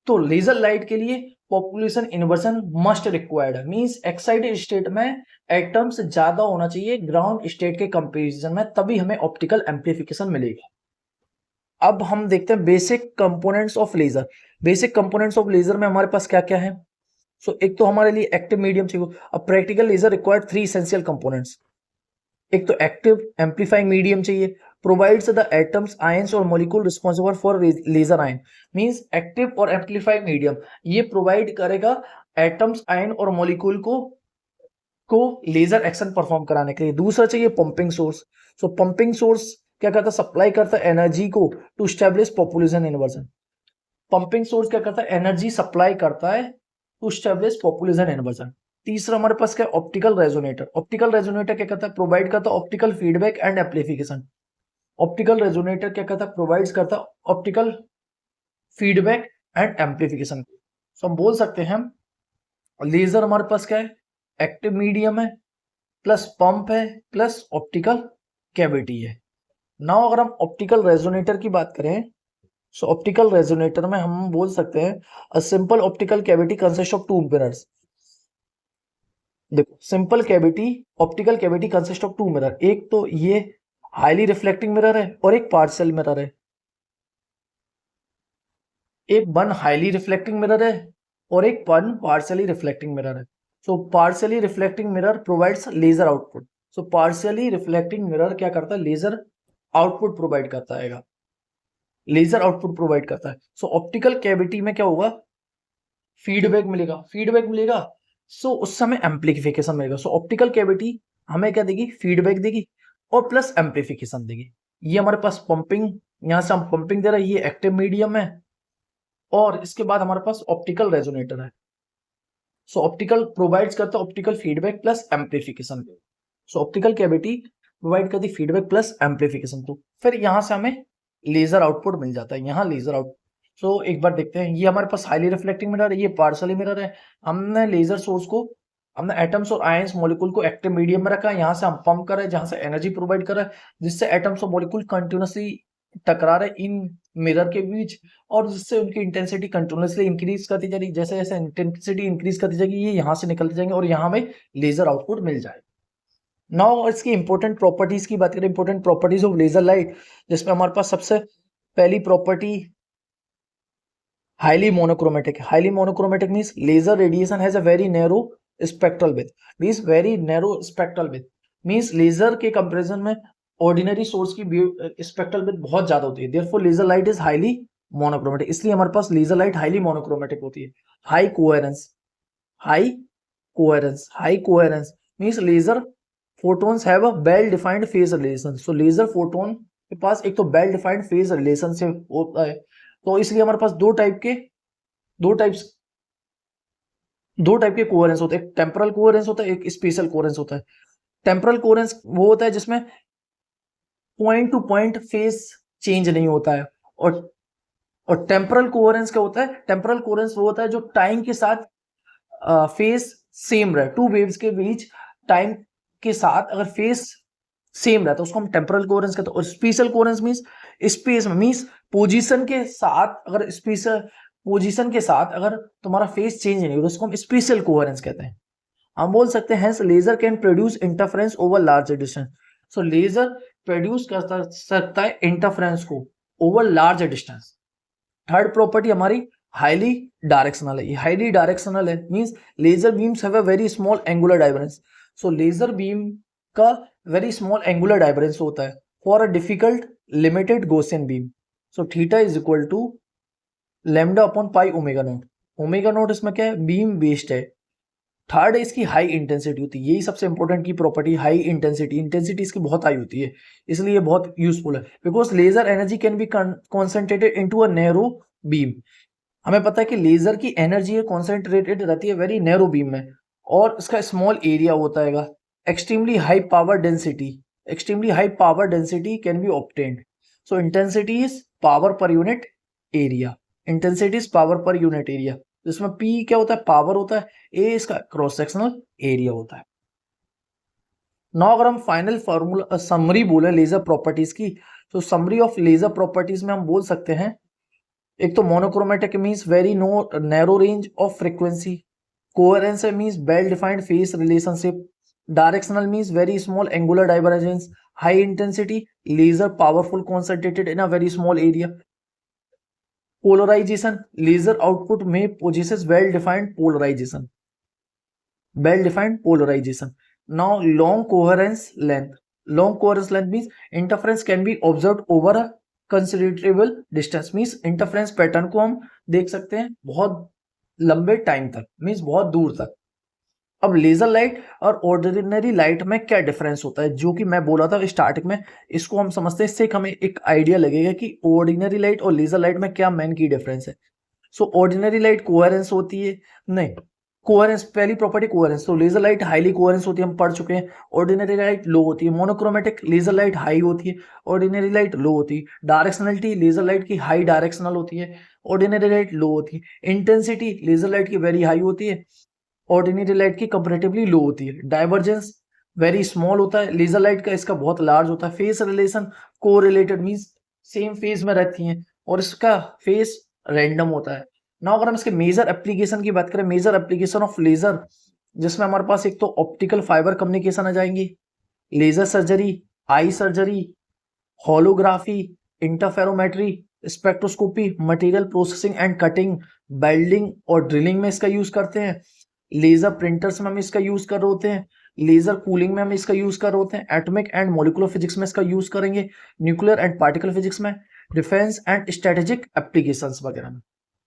तो लेजर लाइट के लिए पॉपुलेशन इन्वर्जन मस्ट रिक्वायर्ड है, मींस एक्साइटेड स्टेट में एटम्स ज्यादा होना चाहिए ग्राउंड स्टेट के कंपैरिजन में, तभी हमें ऑप्टिकल एम्प्लीफिकेशन मिलेगा। अब हम देखते हैं basic components of laser. Basic components of laser में हमारे पास क्या क्या है। सो एक तो हमारे लिए एक्टिव मीडियम चाहिए। अब practical laser required 3 essential components. एक तो एक्टिव एम्पलीफाइंग मीडियम चाहिए, प्रोवाइड्स द एटम्स आयंस और molecule responsible for laser ion. Means active और एम्पलीफाइंग मीडियम ये प्रोवाइड करेगा एटम्स आयन और मॉलिक्यूल को लेजर एक्शन परफॉर्म कराने के लिए। दूसरा चाहिए pumping source. So pumping source क्या करता है, सप्लाई करता है एनर्जी को to establish population inversion. Pumping source क्या करता है, एनर्जी सप्लाई करता है टू स्टेब्लिश पॉपुलेशन इन्वर्जन। तीसरा हमारे पास क्या है, ऑप्टिकल रेजोनेटर। ऑप्टिकल रेजोनेटर क्या करता है, प्रोवाइड करता है optical feedback and amplification. Optical resonator क्या करता है, प्रोवाइड्स करता है ऑप्टिकल फीडबैक एंड एम्प्लीफिकेशन। सो हम बोल सकते हैं लेजर हमारे पास क्या है, एक्टिव मीडियम है प्लस पंप है प्लस ऑप्टिकल कैविटी है। नाउ अगर हम ऑप्टिकल रेजोनेटर की बात करें, सो ऑप्टिकल रेजोनेटर में हम बोल सकते हैं a simple optical cavity consist of 2 mirrors. देखो simple cavity, optical cavity consist of 2 mirror. एक तो ये हाईली रिफ्लेक्टिंग मिरर है और एक पार्शियल मिरर है। एक वन हाईली रिफ्लेक्टिंग मिरर है और एक वन पार्शियली रिफ्लेक्टिंग मिरर है। So partially reflecting mirror provides laser output. So partially reflecting mirror क्या करता है, लेजर आउटपुट प्रोवाइड करता है, लेजर आउटपुट प्रोवाइड करता है। सो ऑप्टिकल कैविटी में क्या होगा, फीडबैक मिलेगा, फीडबैक मिलेगा सो उस समय एम्प्लीफिकेशन मिलेगा। सो ऑप्टिकल कैविटी हमें क्या देगी, फीडबैक देगी और प्लस एम्प्लीफिकेशन देगी। ये हमारे पास पंपिंग, यहां से हम पंपिंग दे रहे हैं, ये एक्टिव मीडियम है और इसके बाद हमारे पास ऑप्टिकल रेजोनेटर है। सो ऑप्टिकल प्रोवाइड्स करता है ऑप्टिकल फीडबैक प्लस एम्प्लीफिकेशन। सो ऑप्टिकल कैविटी प्रोवाइड करती फीडबैक प्लस एम्प्लीफिकेशन, तो फिर यहां से हमें लेजर आउटपुट मिल जाता है, यहाँ लेजर आउटपुट। सो एक बार देखते हैं, ये हमारे पास हाईली रिफ्लेक्टिंग मिरर है, ये पार्शियली मिरर है। हमने लेजर सोर्स को, हमने एटम्स और आयंस मॉलिक्यूल को एक्टिव मीडियम में रखा है, यहाँ से हम पंप कर रहे हैं जहां से एनर्जी प्रोवाइड कर रहा है, जिससे एटम्स और मॉलिक्यूल कंटिन्यूसली टकरा रहे इन मिरर के बीच और जिससे उनकी इंटेंसिटी कंटिन्यूसली इंक्रीज करती जा रही। जैसे जैसे इंटेंसिटी इंक्रीज करती जाएगी ये यहाँ से निकलते जाएंगे और यहाँ में लेजर आउटपुट मिल जाएगा। नाउ इसकी इंपॉर्टेंट प्रॉपर्टीज की बात करें, important properties of laser light, जिसमें हमारे पास सबसे पहली property highly monochromatic. Highly monochromatic means laser radiation has a very narrow spectral width, means very narrow spectral width, means laser के कंपैरिजन में ऑर्डिनरी सोर्स की स्पेक्ट्रल विड्थ बहुत ज्यादा होती है, therefore laser light is highly monochromatic. इसलिए हमारे पास लेजर लाइट हाईली मोनोक्रोमेटिक होती है। High coherence, high coherence, high coherence means laser photons have a well defined phase relation। so laser photon के पास एक तो वेल डिफाइंड फेज रिलेशनशिप होता है, तो इसलिए हमारे पास दो टाइप के कोहेरेंस होते हैं, एक टेम्पोरल कोहेरेंस होता है, एक स्पेशल कोहेरेंस होता है। टेम्पोरल कोहेरेंस वो होता है जिसमें point two point phase change नहीं होता है, और टेम्पोरल कोहेरेंस क्या होता है, टेम्पोरल कोहेरेंस वो होता है जो टाइम के साथ फेज सेम रहे, टू वेव्स के बीच टाइम के साथ अगर फेज सेम रहता है उसको हम टेम्पोरल कोहेरेंस कहते हैं। और स्पेशल कोहेरेंस मींस स्पेस में, मींस पोजीशन के साथ अगर स्पेशल पोजीशन के साथ अगर तुम्हारा फेज चेंज नहीं होता उसको हम स्पेशल कोहेरेंस कहते हैं। हम बोल सकते हैं laser can produce interference over large distance. So laser produce कर सकता है इंटरफेरेंस को over large distance. Third property हमारी हाईली डायरेक्शनल है। ये हाईली डायरेक्शनल है means laser beams have a very small angular divergence. So laser beam का very small angular divergence होता है for a difficult limited Gaussian beam. So theta is equal to lambda upon pi omega naught. Omega naught इसमें क्या है, beam based है। Third है इसकी high intensity होती है, यही सबसे इंपॉर्टेंट की प्रॉपर्टी, हाई इंटेंसिटी इसकी बहुत हाई होती है, इसलिए ये बहुत यूजफुल है। Because laser energy can be concentrated into a narrow beam. हमें पता है कि लेजर की एनर्जी है कॉन्सेंट्रेटेड रहती है वेरी नैरो बीम में, और इसका स्मॉल एरिया होता है। Extremely high power density can be obtained. So intensity is power per unit area, intensity is power per unit area, जिसमें P क्या होता है, पावर होता है, A इसका क्रॉस सेक्शनल एरिया होता है। नाउ अगर हम फाइनल फॉर्मूला समरी बोले लेजर प्रॉपर्टीज की, तो समरी ऑफ लेजर प्रॉपर्टीज में हम बोल सकते हैं, एक तो monochromatic means very narrow range of frequency, coherence means well defined phase relationship, directional means very small angular divergence, high intensity laser powerful concentrated in a very small area, polarisation laser output में possesses well defined polarisation, now long coherence length means interference can be observed over a considerable distance, means interference pattern को हम देख सकते हैं बहुत लंबे time तक, means बहुत दूर तक। अब लेजर लाइट और ऑर्डिनरी लाइट में क्या डिफरेंस होता है, जो कि मैं बोला था स्टार्टिंग में, इसको हम समझते हैं, इससे हमें एक आइडिया लगेगा कि ऑर्डिनरी लाइट और लेजर लाइट में क्या मेन की डिफरेंस है। सो ऑर्डिनरी लाइट कोहेरेंस होती है, नहीं कोहेरेंस, पहली प्रॉपर्टी कोहेरेंस, तो लेजर लाइट हाईली कोहेरेंस होती है, हम पढ़ चुके हैं। ऑर्डिनरी लाइट लो होती है, मोनोक्रोमेटिक लेजर लाइट हाई होती है, ऑर्डिनरी लाइट लो होती है। डायरेक्शनलिटी लेजर लाइट की हाई डायरेक्शनल होती है, ऑर्डिनरी लाइट लो होती है। इंटेंसिटी लेजर लाइट की वेरी हाई होती है, ऑर्डिनरी लाइट की कंपैरेटिवली लो होती है। डाइवर्जेंस वेरी स्मॉल होता है, लेजर लाइट का इसका बहुत लार्ज होता है। फेस रिलेशन को रिलेटेड मीन्स सेम फेज में रहती हैं, और इसका फेस रैंडम होता है। ना अगर हम इसके मेजर एप्लीकेशन की बात करें, मेजर एप्लीकेशन ऑफ लेजर, जिसमें हमारे पास एक तो ऑप्टिकल फाइबर कम्युनिकेशन आ जाएंगी, laser surgery, eye surgery, holography, interferometry, spectroscopy, material processing and cutting, welding और ड्रिलिंग में इसका यूज करते हैं। लेजर प्रिंटर्स में हम इसका यूज कर रहे होते हैं, लेजर कूलिंग में हम इसका यूज कर रहे होते हैं, एटॉमिक एंड मॉलिक्यूलर फिजिक्स में इसका यूज करेंगे, न्यूक्लियर एंड पार्टिकल फिजिक्स में, डिफेंस एंड स्ट्रेटेजिक एप्लीकेशंस वगैरह में।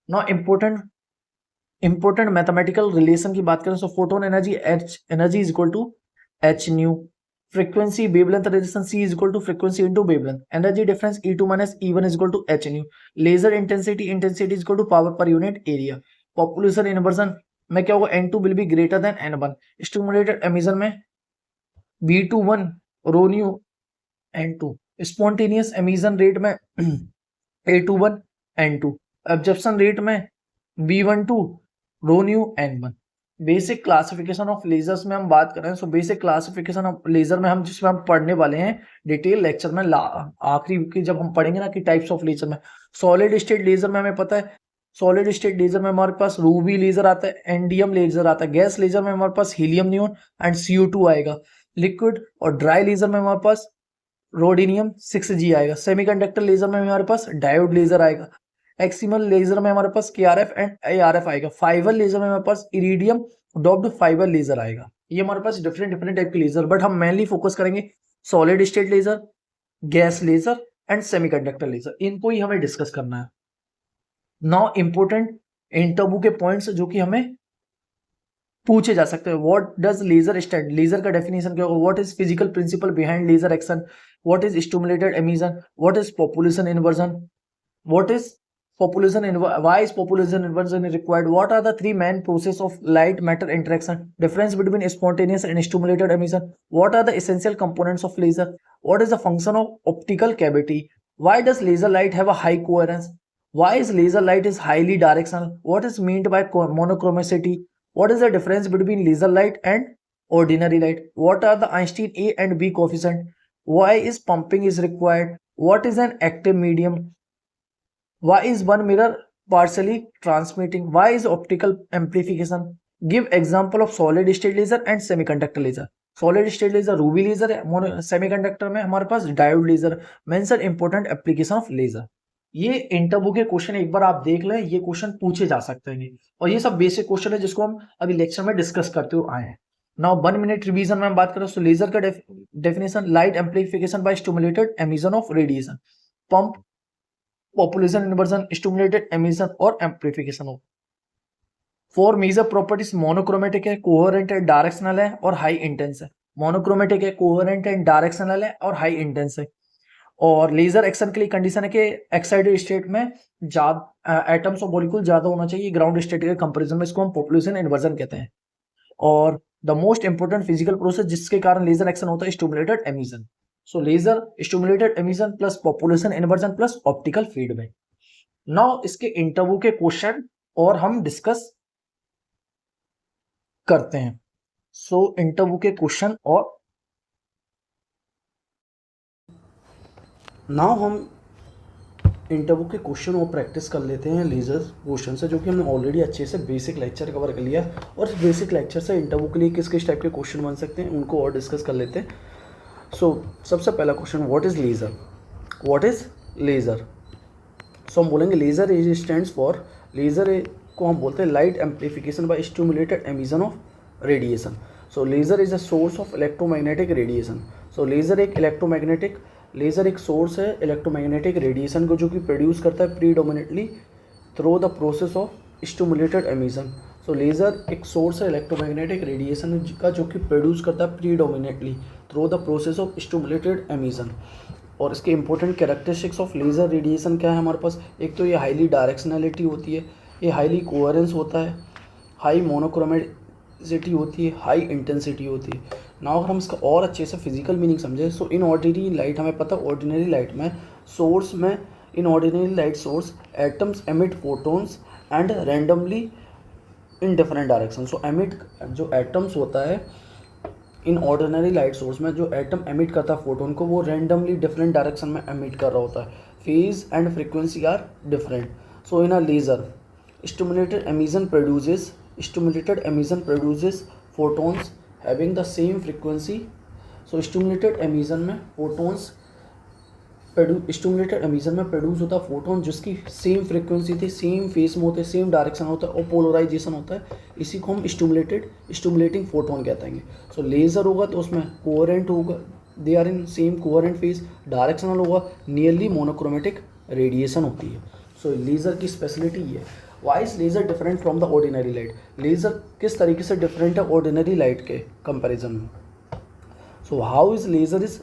नॉ इंपोर्टेंट मैथमेटिकल रिलेशन की बात करें, so photon energy is equal to H nu, frequency wavelength relation C is equal to frequency into wavelength, energy difference E2 minus E1 is equal to H nu, laser intensity is equal to power per unit area, population inversion में क्या होगा, N2 will be greater than N1, stimulated emission में V21 rho nu N2, spontaneous emission rate में A21 N2, absorption rate में V12 rho nu N1। Basic classification of lasers में हम बात कर रहे हैं, सो बेसिक क्लासिफिकेशन ऑफ लेजर में हम जिसमें हम पढ़ने वाले हैं डिटेल लेक्चर में, आखिरी की जब हम पढ़ेंगे ना कि टाइप्स ऑफ लेजर में, सॉलिड स्टेट लेजर में हमें पता है, सॉलिड स्टेट लेजर में हमारे पास रूबी लेजर आता है, एंडियम लेजर आता है, गैस लेजर में हमारे पास हीलियम नियोन एंड CO2 आएगा, लिक्विड और ड्राई लेजर में हमारे पास रोडिनियम 6G आएगा, सेमीकंडक्टर लेजर में हमारे पास डायोड लेजर आएगा, एक्सिमल लेजर में हमारे पास KRF एंड ARF आएगा, फाइबर लेजर में हमारे पास इरिडियम डॉप्ड फाइबर लेजर आएगा। ये हमारे पास डिफरेंट टाइप के लेजर, बट हम मेनली फोकस करेंगे solid state laser, gas laser and semiconductor laser, इनको ही हमें डिस्कस करना है। नाउ इंपोर्टेंट इंटरव्यू के पॉइंट्स जो कि हमें पूछे जा सकते हैं। What does laser stand, laser का डेफिनेशन क्या होगा, what is physical principle behind laser action, what is stimulated emission, what is population inversion, what is why is population inversion required, what are the three main process of light matter interaction, difference between spontaneous and stimulated emission, what are the essential components of laser, what is the function of optical cavity, why does laser light have a high coherence, why is laser light is highly directional, what is meant by monochromicity, what is the difference between laser light and ordinary light, what are the Einstein A and B coefficient, why is pumping is required, what is an active medium, why is one mirror partially transmitting, why is optical amplification, give example of solid state laser and semiconductor laser, solid state laser ruby laser है, semiconductor में हमारे पास diode laser, mention important application of laser. ये interview के question एक बार आप देख लें, ये क्वेश्चन पूछे जा सकते हैं और ये सब बेसिक क्वेश्चन है जिसको हम अभी लेक्चर में डिस्कस करते हुए आए हैं। नाउ 1 मिनट रिवीजन में हम बात करें तो लेजर का definition, light amplification by stimulated emission of radiation, pump, population inversion, stimulated emission और amplification हो। फोर मेजर प्रॉपर्टीज, मोनोक्रोमेटिक है, कोहेरेंट है, डायरेक्शनल है और हाई इंटेंस है। मोनोक्रोमेटिक है, कोहेरेंट है, डायरेक्शनल है और हाई इंटेंस है। और लेजर एक्शन के लिए कंडीशन है कि एक्साइटेड स्टेट में एटम्स और मॉलिक्यूल ज्यादा होना चाहिए ग्राउंड स्टेट के कंपैरिजन में, इसको हम पॉपुलेशन इन्वर्जन कहते हैं। और the most important physical process जिसके कारण लेजर एक्शन होता है, stimulated emission. So laser stimulated emission plus population inversion plus optical feedback. Now इसके इंटरव्यू के क्वेश्चन और हम डिस्कस करते हैं। So इंटरव्यू के क्वेश्चन और नाउ हम इंटरव्यू के क्वेश्चन और प्रैक्टिस कर लेते हैं लेजर क्वेश्चन से, जो कि हमने ऑलरेडी अच्छे से बेसिक लेक्चर कवर कर लिया। और इस बेसिक लेक्चर से इंटरव्यू के लिए किस किस टाइप के क्वेश्चन बन सकते हैं उनको और डिस्कस कर लेते हैं। सबसे पहला question, what is laser, what is laser. हम बोलेंगे laser is stands for, laser को हम बोलते हैं light amplification by stimulated emission of radiation. Laser is a source of electromagnetic radiation. Laser एक सोर्स है इलेक्ट्रोमैग्नेटिक रेडिएशन को, जो कि प्रोड्यूस करता है predominantly through the process of stimulated emission. Laser एक सोर्स है इलेक्ट्रोमैग्नेटिक रेडिएशन का, जो कि प्रोड्यूस करता है predominantly through the process of stimulated emission. और इसके important characteristics of laser radiation क्या है हमारे पास, एक तो ये हाईली डायरेक्शनलिटी होती है, ये हाईली कोहेरेंस होता है, हाई मोनोक्रोमेटिसिटी होती है, हाई इंटेंसिटी होती है। नाउ अगर हम इसका और अच्छे से फिजिकल मीनिंग समझें, इन ऑर्डिनरी लाइट, हमें पता है ऑर्डिनरी लाइट में सोर्स में, in ordinary light source atoms emit photons and randomly in different direction. Emit जो एटम्स होता है इन ऑर्डिनरी लाइट सोर्स में, जो एटम एमिट करता है फोटोन को, वो रैंडमली डिफरेंट डायरेक्शन में एमिट कर रहा होता है। Phase and frequency are different. In a laser stimulated emission produces photons having the same frequency. Stimulated emission में प्रोड्यूस होता है फोटोन जिसकी सेम फ्रीक्वेंसी थी, सेम फेस में होते हैं, सेम डायरेक्शन होता है और पोलराइजेशन होता है। इसी को हम स्टिमुलेटिंग फोटोन कहते हैं। लेजर होगा तो उसमें कोहेरेंट होगा, they are in same coherent phase, directional होगा, नियरली मोनोक्रोमेटिक रेडिएशन होती है। लेजर की स्पेशलिटी ये है। Why is laser different from the ordinary light, laser किस तरीके से डिफरेंट है ऑर्डिनरी लाइट के कंपेरिजन में। How is laser is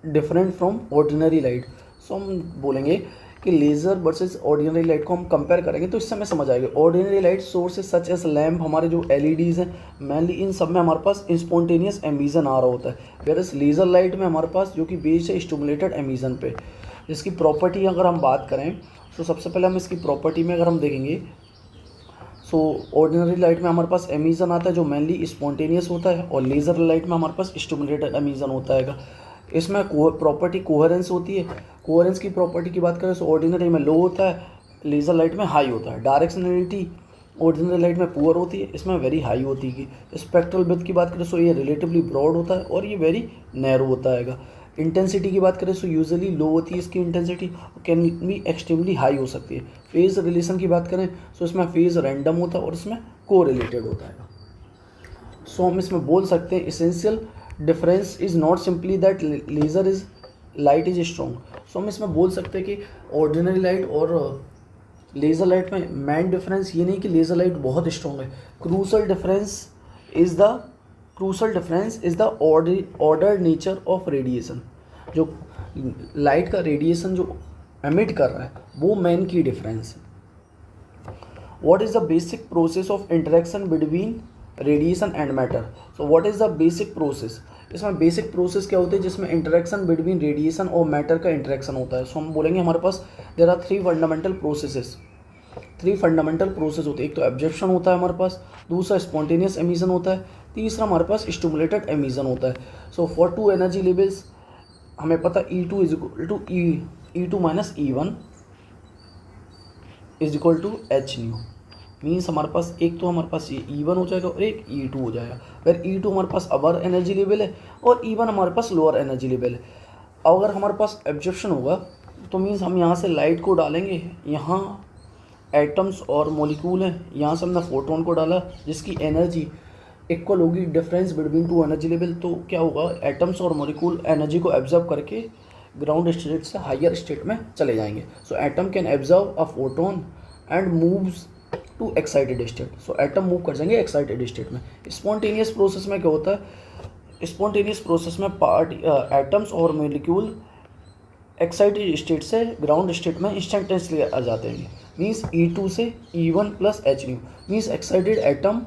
different from ordinary light. हम बोलेंगे कि लेजर वर्सेस ऑर्डिनरी लाइट को हम कंपेयर करेंगे तो इससे हमें समझ आएगा। Ordinary light sources such as lamp, हमारे जो एलईडीज़ हैं मेनली, इन सब में हमारे पास स्पॉन्टेनियस एमिशन आ रहा होता है। वेरस लेजर लाइट में हमारे पास जो कि बेस्ड है स्टिमुलेटेड एमिशन पे। इसकी प्रॉपर्टी अगर हम बात करें तो सबसे पहले हम इसकी प्रॉपर्टी में अगर हम देखेंगे, ऑर्डिनरी लाइट में हमारे पास एमिशन आता है जो मेनली स्पॉन्टेनियस होता है, और लेजर लाइट में हमारे पास स्टिमुलेटेड एमिशन होता है। इसमें प्रॉपर्टी कोहेरेंस होती है। कोहेरेंस की प्रॉपर्टी की बात करें तो ऑर्डिनरी में लो होता है, लेजर लाइट में हाई होता है। डायरेक्शनलिटी ऑर्डिनरी लाइट में पुअर होती है, इसमें वेरी हाई होती है। स्पेक्ट्रल विड्थ की बात करें तो ये रिलेटिवली ब्रॉड होता है और ये वेरी नैरो होता है। इंटेंसिटी की बात करें तो यूजुअली लो होती है इसकी intensity, can be extremely high हो सकती है। फेज रिलेशन की बात करें तो इसमें फेज रैंडम होता है और इसमें को रिलेटेड होता है। हम इसमें बोल सकते हैं essential difference is not simply that laser is light is strong. हम इसमें बोल सकते हैं कि ऑर्डिनरी लाइट और लेज़र लाइट में मेन डिफरेंस ये नहीं कि लेज़र लाइट बहुत स्ट्रॉन्ग है, crucial difference is the order nature of radiation. जो लाइट का रेडिएशन जो एमिट कर रहा है वो मेन की डिफरेंस है। What is the basic process of interaction between radiation and matter? So what is the basic process? इसमें बेसिक प्रोसेस क्या होते हैं जिसमें इंटरेक्शन बिटवीन रेडिएशन और मैटर का इंटरेक्शन होता है। सो हम बोलेंगे हमारे पास there are three fundamental process होते हैं। एक तो एब्जॉर्प्शन होता है हमारे पास, दूसरा स्पॉन्टेनियस एमिशन होता है, तीसरा हमारे पास स्टिमुलेटेड एमिशन होता है। So for two energy levels हमें पता E2 is equal to E2 minus E1 is equal to H nu. Means हमारे पास एक तो हमारे पास ये E1 हो जाएगा और एक E2 हो जाएगा। फिर E2 हमारे पास अपर एनर्जी लेवल है और E1 हमारे पास लोअर एनर्जी लेवल है। अगर हमारे पास एब्जॉर्प्शन होगा तो मीन्स हम यहाँ से लाइट को डालेंगे, यहाँ एटम्स और मॉलिक्यूल हैं, यहाँ से हमने फोटोन को डाला जिसकी एनर्जी इक्वल होगी difference between two energy level. तो क्या होगा, एटम्स और मॉलिक्यूल एनर्जी को एब्जॉर्ब करके ग्राउंड स्टेट से हायर स्टेट में चले जाएंगे। So atom can absorb a photon and moves to excited state. So atom move कर जाएंगे एक्साइटेड स्टेट में। स्पॉन्टेनियस प्रोसेस में क्या होता है, स्पॉन्टेनियस प्रोसेस में एटम्स और मॉलिक्यूल एक्साइटेड स्टेट से ग्राउंड स्टेट में इंस्टेंटेनियसली आ जाते हैं। मीन्स E2 से E1 plus H nu means excited atom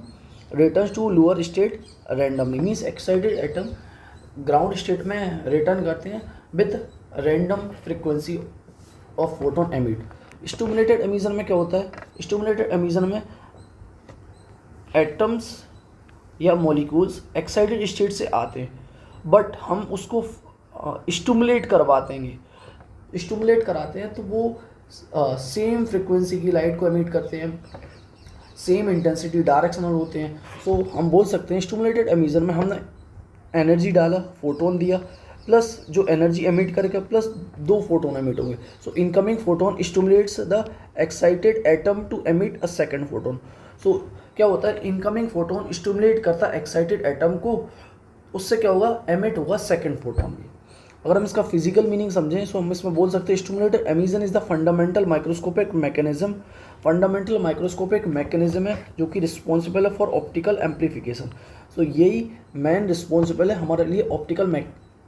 returns to lower state randomly. Means excited atom ground state में रिटर्न करते हैं with random frequency of photon emit. Stimulated emission में क्या होता है, स्टिमुलेटेड एमिशन में एटम्स या मॉलिक्यूल्स एक्साइटेड स्टेट से आते हैं बट हम उसको स्टिमुलेट कराते हैं तो वो सेम फ्रीक्वेंसी की लाइट को एमिट करते हैं, सेम इंटेंसिटी डायरेक्शनल होते हैं। सो हम बोल सकते हैं स्टिमुलेटेड एमिशन में हमने एनर्जी डाला, फोटोन दिया, प्लस जो एनर्जी एमिट करके प्लस दो फोटोन एमिट होंगे। So incoming photon stimulates the excited atom to emit a second photon. So क्या होता है, इनकमिंग फोटोन स्टिमुलेट करता है एक्साइटेड एटम को, उससे क्या होगा, एमिट होगा सेकंड फोटोन भी। अगर हम इसका फिजिकल मीनिंग समझें तो हम इसमें बोल सकते हैं stimulated emission is the fundamental microscopic mechanism है जो कि रिस्पॉन्सिबल है फॉर ऑप्टिकल एम्प्लीफिकेशन। सो यही मेन रिस्पॉन्सिबल है हमारे लिए ऑप्टिकल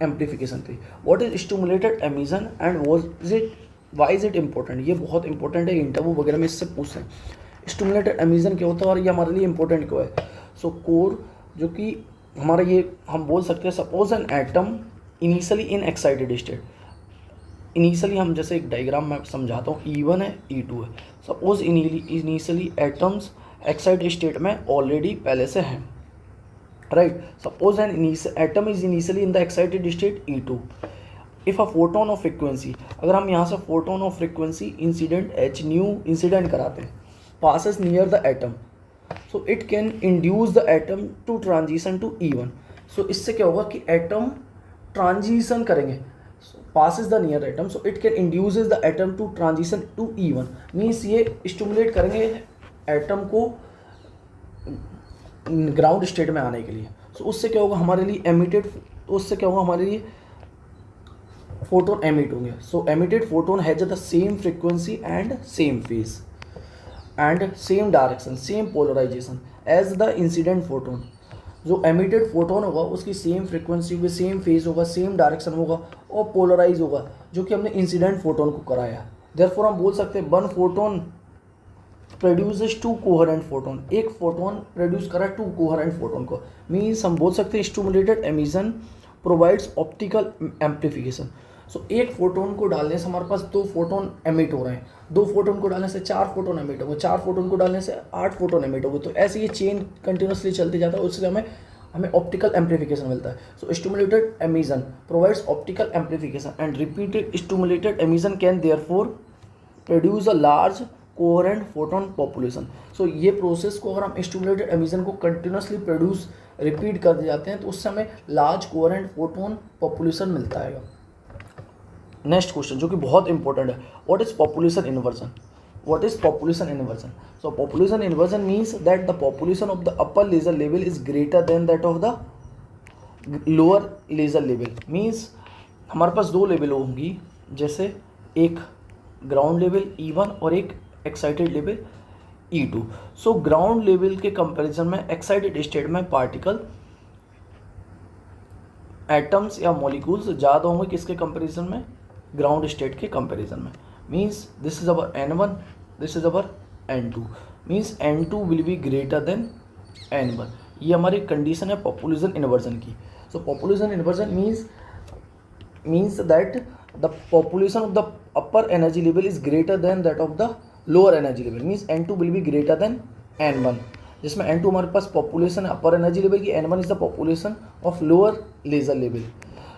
एम्प्लीफिकेशन थी। What is stimulated emission and why is it important? ये बहुत इंपॉर्टेंट है, इंटरव्यू वगैरह में इससे पूछते हैं स्टिमुलेटेड एमिशन क्या होता है और ये हमारे लिए इंपॉर्टेंट क्यों है। सो कोर जो कि हमारा ये हम बोल सकते हैं, suppose an atom initially in excited state, initially हम जैसे एक डायग्राम में समझाता हूँ, E1 है E2 है। Suppose initially atoms excited state में ऑलरेडी पहले से हैं, right. Suppose an atom is initially in the excited state E2। If a photon of frequency, अगर हम यहाँ से photon of frequency incident h new incident कराते हैं, passes near the atom, so it can induce the atom to transition to E1। so इससे क्या होगा कि एटम ट्रांजिशन करेंगे, passes the near atom, so it can induces the atom to transition to E1। Means ये stimulate करेंगे atom को ground state में आने के लिए। सो उससे क्या होगा हमारे लिए हमारे लिए फोटोन एमिट होंगे। So emitted photon has the same frequency and same phase and same direction, same polarisation as the incident photon. जो एमिटेड फोटोन होगा उसकी सेम फ्रीक्वेंसी होगी, सेम फेज होगा, सेम डायरेक्शन होगा और पोलराइज होगा जो कि हमने इंसिडेंट फोटोन को कराया। देयरफॉर हम बोल सकते हैं one photon produces two coherent photon, एक फोटोन प्रोड्यूस करा टू कोहेरेंट फोटोन को। मीन्स हम बोल सकते हैं stimulated emission provides optical amplification. So एक फोटोन को डालने से हमारे पास दो फोटोन एमिट हो रहे हैं, दो फोटोन को डालने से चार फोटोन एमिट होंगे, चार फोटोन को डालने से 8 फोटोन एमिट होंगे। तो ऐसे ये चेन कंटिन्यूसली चलती जाता है, उससे हमें ऑप्टिकल एम्प्लीफिकेशन मिलता है। So stimulated emission provides optical amplification and repeated stimulated emission can therefore produce a large coherent photon population. So ये प्रोसेस को अगर हम स्टिमुलेटेड एमिशन को कंटिन्यूसली प्रोड्यूस रिपीट कर जाते हैं तो उससे हमें लार्ज कोहेरेंट फोटोन पॉपुलेशन मिलता है। नेक्स्ट क्वेश्चन जो कि बहुत इंपॉर्टेंट है, what is population inversion? What is population inversion? So population inversion means that the population of the upper laser level is greater than that of the lower laser level। Means हमारे पास दो level होंगी, जैसे एक ground level E1 और एक excited level E2। So ground level के comparison में excited state में पार्टिकल, एटम्स या मॉलिक्यूल्स ज़्यादा होंगे किसके कंपैरिजन में, ग्राउंड स्टेट के कंपैरिजन में। Means this is our N1, this is our N2, means N2 will be greater than N1। ये हमारी कंडीशन है पॉपुलेशन इन्वर्जन की। सो population inversion means that the population of the upper energy level is greater then that of the lower energy level, means N2 will be greater than N1, जिसमें N2 हमारे पास population है अपर energy level की, N1 is the population of lower laser level.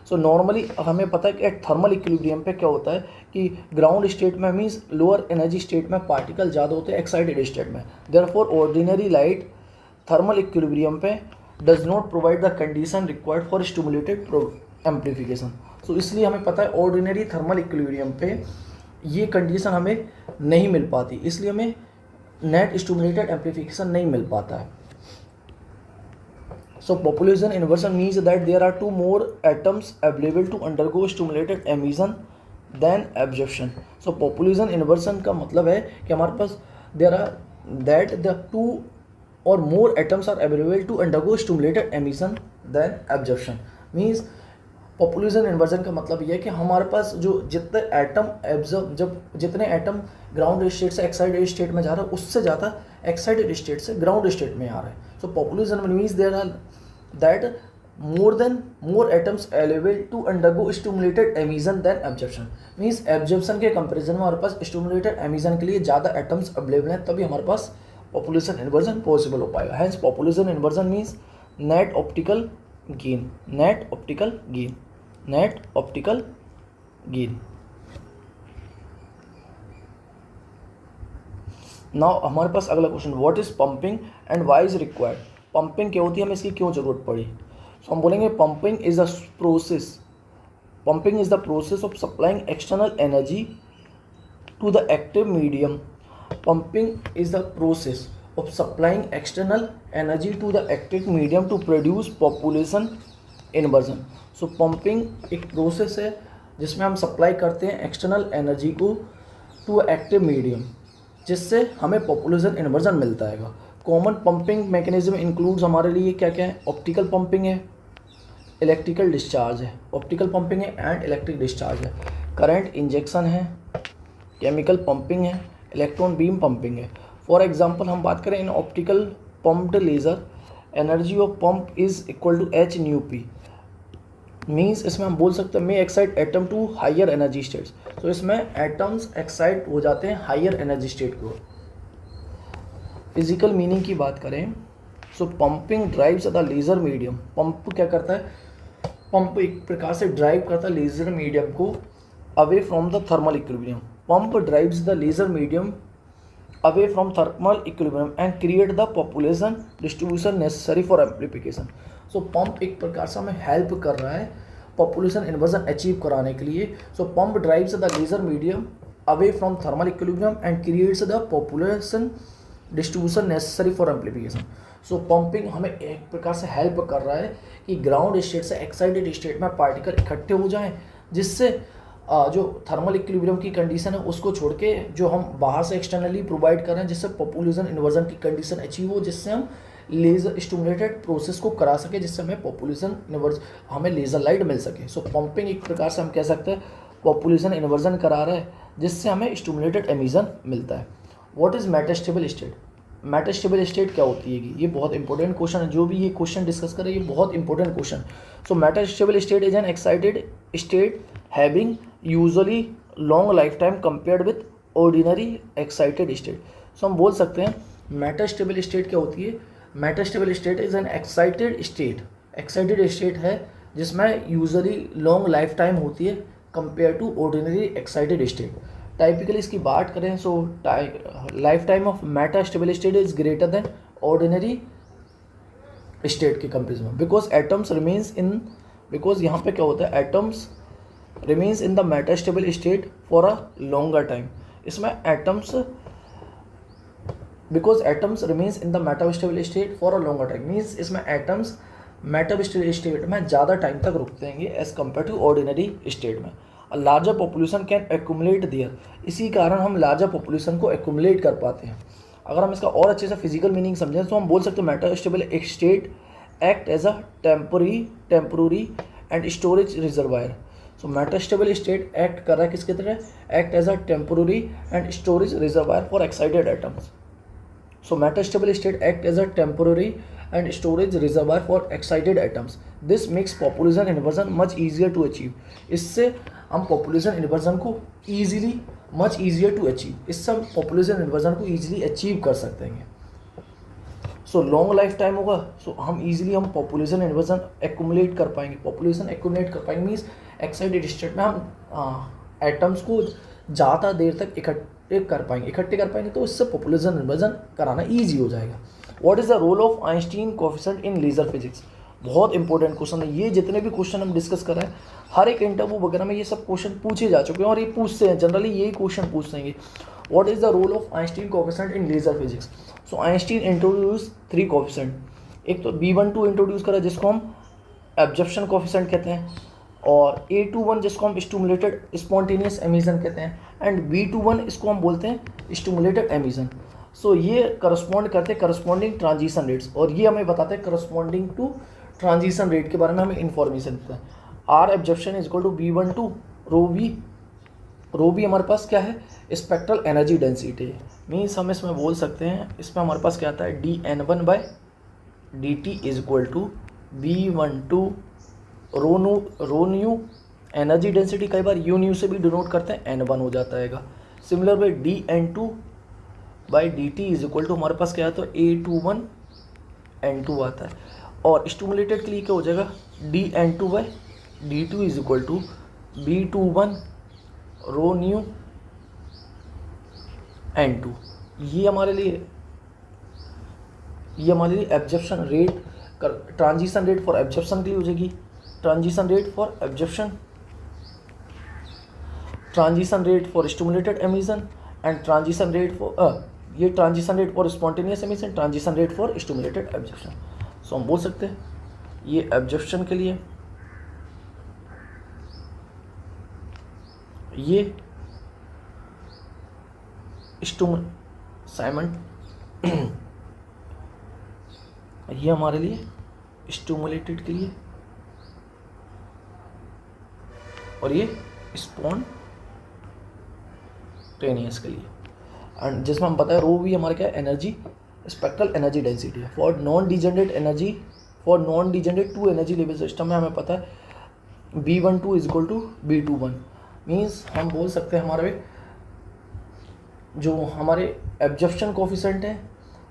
So normally हमें पता है कि eight thermal equilibrium पे क्या होता है कि ग्राउंड स्टेट में मीन्स लोअर एनर्जी स्टेट में पार्टिकल ज़्यादा होते हैं एक्साइटेड स्टेट में। Therefore ordinary light thermal equilibrium पे does not provide the condition required for stimulated amplification. So इसलिए हमें पता है ऑर्डिनरी थर्मल इक्विलिब्रियम पे ये कंडीशन हमें नहीं मिल पाती, इसलिए हमें नेट स्टिमुलेटेड एम्प्लीफिकेशन नहीं मिल पाता है। So population inversion means that there are two more atoms available to undergo stimulated emission than absorption. So population inversion का मतलब है कि हमारे पास there are that the two और more atoms are available to undergo stimulated emission than absorption. Means population inversion का मतलब ये है कि हमारे पास जो जितने एटम ग्राउंड स्टेट से एक्साइटेड स्टेट में जा रहा है उससे ज़्यादा एक्साइटेड स्टेट से ग्राउंड स्टेट में आ रहा है। So population means there are that more atoms available to undergo stimulated emission than absorption. Means absorption के कंपैरिजन में हमारे पास स्टिमुलेटेड एमिशन के लिए ज़्यादा एटम्स अवेलेबल हैं, तभी हमारे पास पॉपुलेशन इन्वर्जन पॉसिबल हो पाएगा। Hence population inversion means net optical gain, net optical gain, net optical gain. Now हमारे पास अगला question, what is pumping and why is required. Pumping क्या होती है, हमें इसकी क्यों जरूरत पड़ी। सो हम बोलेंगे pumping is the process of supplying external energy to the active medium. Pumping is the process of supplying external energy to the active medium to produce population inversion. So pumping एक process है जिसमें हम supply करते हैं external energy को to active medium, जिससे हमें population inversion मिलता है। कॉमन पंपिंग मैकेनिज्म इंक्लूड्स हमारे लिए क्या क्या है, ऑप्टिकल पंपिंग है, इलेक्ट्रिकल डिस्चार्ज है, ऑप्टिकल पंपिंग है एंड इलेक्ट्रिक डिस्चार्ज है, करंट इंजेक्शन है, केमिकल पंपिंग है, इलेक्ट्रॉन बीम पंपिंग है। फॉर एग्जांपल हम बात करें in optical pumped laser, energy of pump is equal to H nu P. Means इसमें हम बोल सकते हैं may excite atom to higher energy states. तो इसमें एटम्स एक्साइट हो जाते हैं हायर एनर्जी स्टेट को। फिजिकल मीनिंग की बात करें, so pumping drives the laser medium. Pump क्या करता है, पंप एक प्रकार से ड्राइव करता है लेजर मीडियम को away from the thermal equilibrium. Pump drives the laser medium away from thermal equilibrium and create the population distribution necessary for amplification. So pump एक प्रकार से हमें हेल्प कर रहा है पॉपुलेशन इन्वर्जन अचीव कराने के लिए। So pump drives the laser medium away from thermal equilibrium and creates the population distribution necessary for amplification. So pumping हमें एक प्रकार से हेल्प कर रहा है कि ग्राउंड स्टेट से एक्साइटेड स्टेट में पार्टिकल इकट्ठे हो जाएं, जिससे जो थर्मल इक्विलिब्रियम की कंडीशन है उसको छोड़ के जो हम बाहर से एक्सटर्नली प्रोवाइड कर रहे हैं, जिससे पॉपुलेशन इन्वर्जन की कंडीशन अचीव हो, जिससे हम लेजर स्टिमुलेटेड प्रोसेस को करा सके, जिससे हमें पॉपुलेशन इन्वर्जन हमें लेजर लाइट मिल सके। सो पंपिंग एक प्रकार से हम कह सकते हैं पॉपुलेशन इन्वर्जन करा रहा है, जिससे हमें स्टिमुलेटेड एमिशन मिलता है। What is metastable state. Metastable state क्या होती है, ये बहुत इंपॉर्टेंट क्वेश्चन है। जो भी ये क्वेश्चन डिस्कस करे ये बहुत important question. So metastable state is an excited state having usually long life time compared with ordinary excited state. So हम बोल सकते हैं मेटास्टेबल स्टेट क्या होती है। Metastable state is an excited state, excited state है जिसमें यूजुअली लॉन्ग लाइफ टाइम होती है compare to ordinary excited state. Typically इसकी बात करें so life time of metastable state is greater than ordinary state के कंपेरिजन में, because atoms remains in, because यहाँ पे क्या होता है atoms remains in the metastable state for a longer time. इसमें atoms because atoms remains in the metastable state for a longer time, means इसमें atoms metastable state में ज़्यादा time तक रुकते हैं as compare to ordinary state में। Larger population can accumulate there, इसी कारण हम लार्जर पॉपुलेशन को एक्यूमुलेट कर पाते हैं। अगर हम इसका और अच्छे से फिजिकल मीनिंग समझें तो हम बोल सकते हैं matter stable state act as a temporary and storage reservoir. So matter stable state act कर रहा है किसके तरह, act as a temporary and storage reservoir for excited atoms. So matter stable state act as a temporary and storage reservoir for excited atoms. This makes population inversion much easier to achieve. इससे हम population inversion को easily much easier to achieve. इससे हम population inversion को easily achieve कर सकते हैं। So long life time होगा, so हम easily हम population inversion accumulate कर पाएंगे। population accumulate कर पाएंगे means excited state में हम atoms को ज़्यादा देर तक इकट्ठे कर पाएंगे तो इससे पॉपुलेशन इन्वर्जन कराना ईजी हो जाएगा। What is the role of Einstein coefficient in laser physics, बहुत इंपॉर्टेंट क्वेश्चन है ये। जितने भी क्वेश्चन हम डिस्कस कर रहे हैं हर एक इंटरव्यू वगैरह में ये सब क्वेश्चन पूछे जा चुके हैं और ये पूछते हैं, जनरली यही क्वेश्चन पूछते हैं। What is the role of Einstein coefficient in laser physics. So Einstein introduce 3 coefficient, एक तो B12 इंट्रोड्यूस करा जिसको हम एब्जॉर्प्शन कोएफिशिएंट कहते हैं, और A21 जिसको हम स्टिमुलेटेड स्पॉन्टेनियस एमिशन कहते हैं, एंड B21 इसको हम बोलते हैं स्टिमुलेटेड एमिशन। सो ये करस्पॉन्ड करते हैं करस्पॉन्डिंग ट्रांजिशन रेट्स, और ये हमें बताते हैं करस्पॉन्डिंग टू ट्रांजिशन रेट के बारे में हमें इन्फॉर्मेशन देता है। R absorption is equal to B12 rho B हमारे पास क्या है, स्पेक्ट्रल एनर्जी डेंसिटी। मीन्स हम इसमें बोल सकते हैं, इसमें हमारे पास क्या आता है dN1/dt is equal to B12 rho nu energy density, कई बार यू न्यू से भी डिनोट करते हैं, N1 हो जाता है। Similar way dN2/dt is equal to हमारे पास क्या है तो A21N2 आता है, और स्टिमुलेटेड के लिए क्या हो जाएगा dN2/dt is equal to B21 rho nu N2। ये हमारे लिए absorption rate transition rate for absorption के लिए हो जाएगी, transition rate for stimulated emission and transition rate for spontaneous emission, transition rate for stimulated absorption. So हम बोल सकते हैं ये एब्जॉर्प्शन के लिए, ये ये हमारे लिए स्टिमुलेटेड के लिए, और ये स्पॉन्टेनियस के लिए, एंड जिसमें हम पता है रो भी हमारे क्या एनर्जी स्पेक्ट्रल एनर्जी डेंसिटी है। For non degenerate 2 energy level system में हमें पता है B12 is equal to B21। Means हम बोल सकते हैं हमारे जो हमारे एब्जॉर्प्शन कोएफिशिएंट है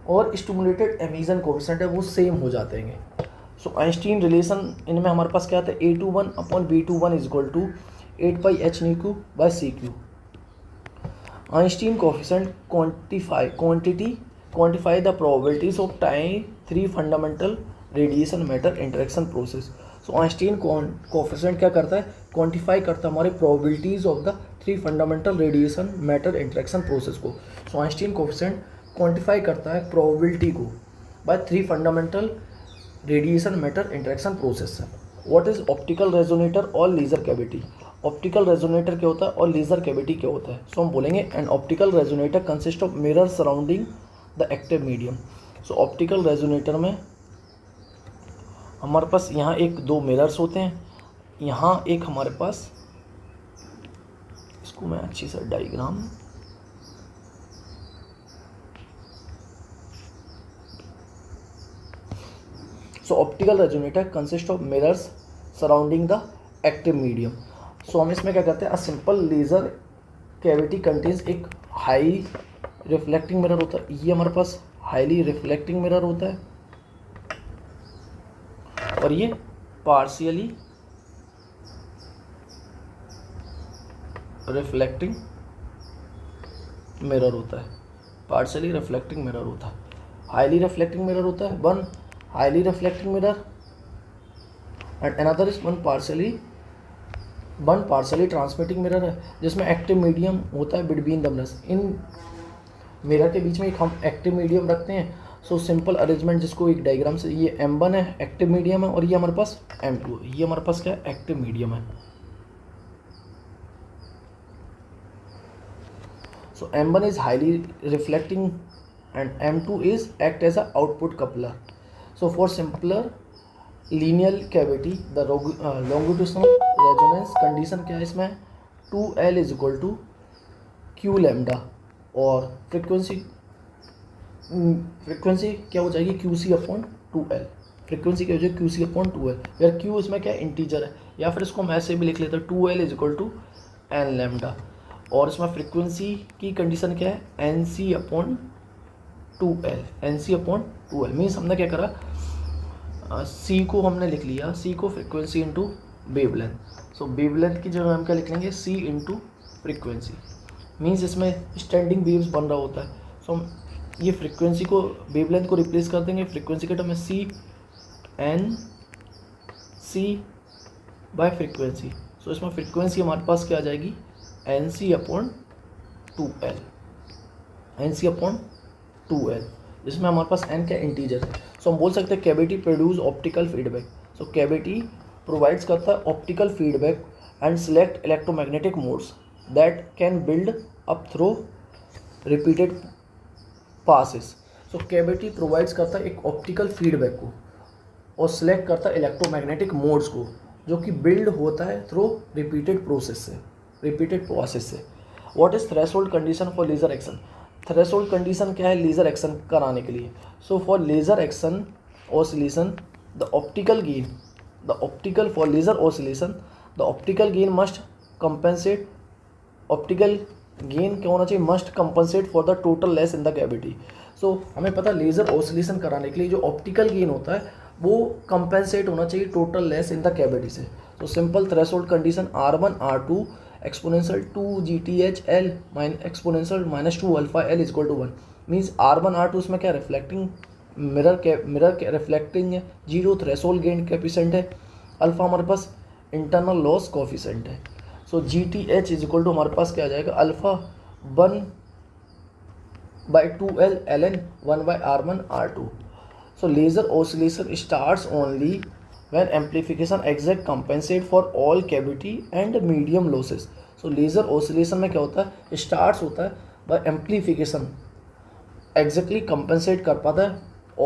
और स्टिमुलेटेड एमिशन कोएफिशिएंट है वो सेम हो जाते हैं। सो आइंस्टीन रिलेशन इनमें हमारे पास क्या आता है A21/B21 is equal to 8πh/c³। Einstein coefficient quantify the probabilities of time 3 fundamental radiation matter interaction process. So Einstein coefficient क्या करता है, क्वांटिफाई करता है हमारे probabilities of the 3 fundamental radiation matter interaction process को। सो आइंस्टीन कोएफिशिएंट क्वांटिफाई करता है probability को by 3 fundamental radiation matter interaction process है। व्हाट इज ऑप्टिकल रेजोनेटर और लेजर कैविटी। ऑप्टिकल रेजोनेटर क्या होता है और लेजर कैविटी क्या होता है। सो हम बोलेंगे an optical resonator consist of mirror surrounding the active medium. So optical resonator में हमारे पास यहाँ 2 मिरर्स होते हैं, यहाँ एक हमारे पास, इसको मैं अच्छी सा diagram, so optical resonator consist of mirrors surrounding the active medium. So हम इसमें क्या करते हैं, a simple laser cavity contains एक हाई रिफ्लेक्टिंग मिरर होता है, ये हमारे पास हाईली रिफ्लेक्टिंग मिरर होता है, और ये पार्शियली रिफ्लेक्टिंग मिरर होता है, पार्शियली रिफ्लेक्टिंग मिरर होता है, हाईली रिफ्लेक्टिंग मिरर होता है, one highly reflecting mirror and another is one partially transmitting mirror है, जिसमें एक्टिव मीडियम होता है between the mirrors. In mirror के बीच में एक हम एक्टिव मीडियम रखते हैं। सो सिंपल अरेंजमेंट जिसको एक डायग्राम से, ये M1 है एक्टिव मीडियम है, और ये हमारे पास M2 है, ये हमारे पास क्या है एक्टिव मीडियम है। So M1 is highly reflecting and M2 is act as a output coupler. So for simpler linear cavity, the longitudinal resonance condition क्या है इसमें, 2L is equal to Q lambda, और फ्रीक्वेंसी क्या हो जाएगी, QC upon 2L। Frequency क्या हो जाएगी, QC अपॉन 2L। यार Q इसमें क्या है, इंटीजर है, या फिर इसको हम ऐसे भी लिख लेते हैं 2L is equal to N lambda, और इसमें फ्रीक्वेंसी की कंडीशन क्या है, NC upon 2L। NC upon 2L means हमने क्या करा, C को हमने लिख लिया, C को फ्रीक्वेंसी इंटू वेवलेंथ। सो वेवलेंथ की जगह हम क्या लिख लेंगे, C इंटू फ्रीक्वेंसी। मीन्स इसमें स्टैंडिंग वेव्स बन रहा होता है, सो हम ये फ्रीक्वेंसी को, वेवलेंथ को रिप्लेस कर देंगे फ्रीक्वेंसी के टर्म में, C N C by frequency. So इसमें फ्रीक्वेंसी हमारे पास क्या आ जाएगी, NC upon 2L, NC upon 2L, जिसमें हमारे पास n क्या इंटीजर है। सो हम बोल सकते हैं कैविटी प्रोड्यूस ऑप्टिकल फीडबैक। सो कैविटी प्रोवाइड्स करता है optical feedback and select electromagnetic modes that can build up through repeated passes. So cavity provides करता है एक ऑप्टिकल फीडबैक को और सिलेक्ट करता है इलेक्ट्रोमैग्नेटिक मोड्स को, जो कि बिल्ड होता है थ्रू रिपीटेड प्रोसेस से। What is threshold condition for laser action. Threshold condition क्या है लेजर एक्शन कराने के लिए। So for laser action oscillation the optical gain must compensate. Optical gain क्या होना चाहिए, must compensate for the total loss in the cavity. So हमें पता है लेजर ऑसिलेशन कराने के लिए जो ऑप्टिकल गेन होता है वो कंपेंसेट होना चाहिए total loss in the cavity से। तो simple threshold condition R1 R2 exponential 2 GTH L exponential -2 alpha L is equal to 1। Means R1 R2 इसमें क्या रिफ्लेक्टिंग मिरर के रिफ्लेक्टिंग है, 0 थ्रेशोल्ड गेन कैपेसिटेंट है, अल्फा हमारे पास इंटरनल लॉस कोफिशिएंट है। So GTH is equal to हमारे पास क्या आ जाएगा, alpha 1/2L ln 1/R1 R2। So laser oscillation starts only when amplification exact compensate for all cavity and medium losses। so laser oscillation में क्या होता है, starts होता है by amplification exactly compensate कर पाता है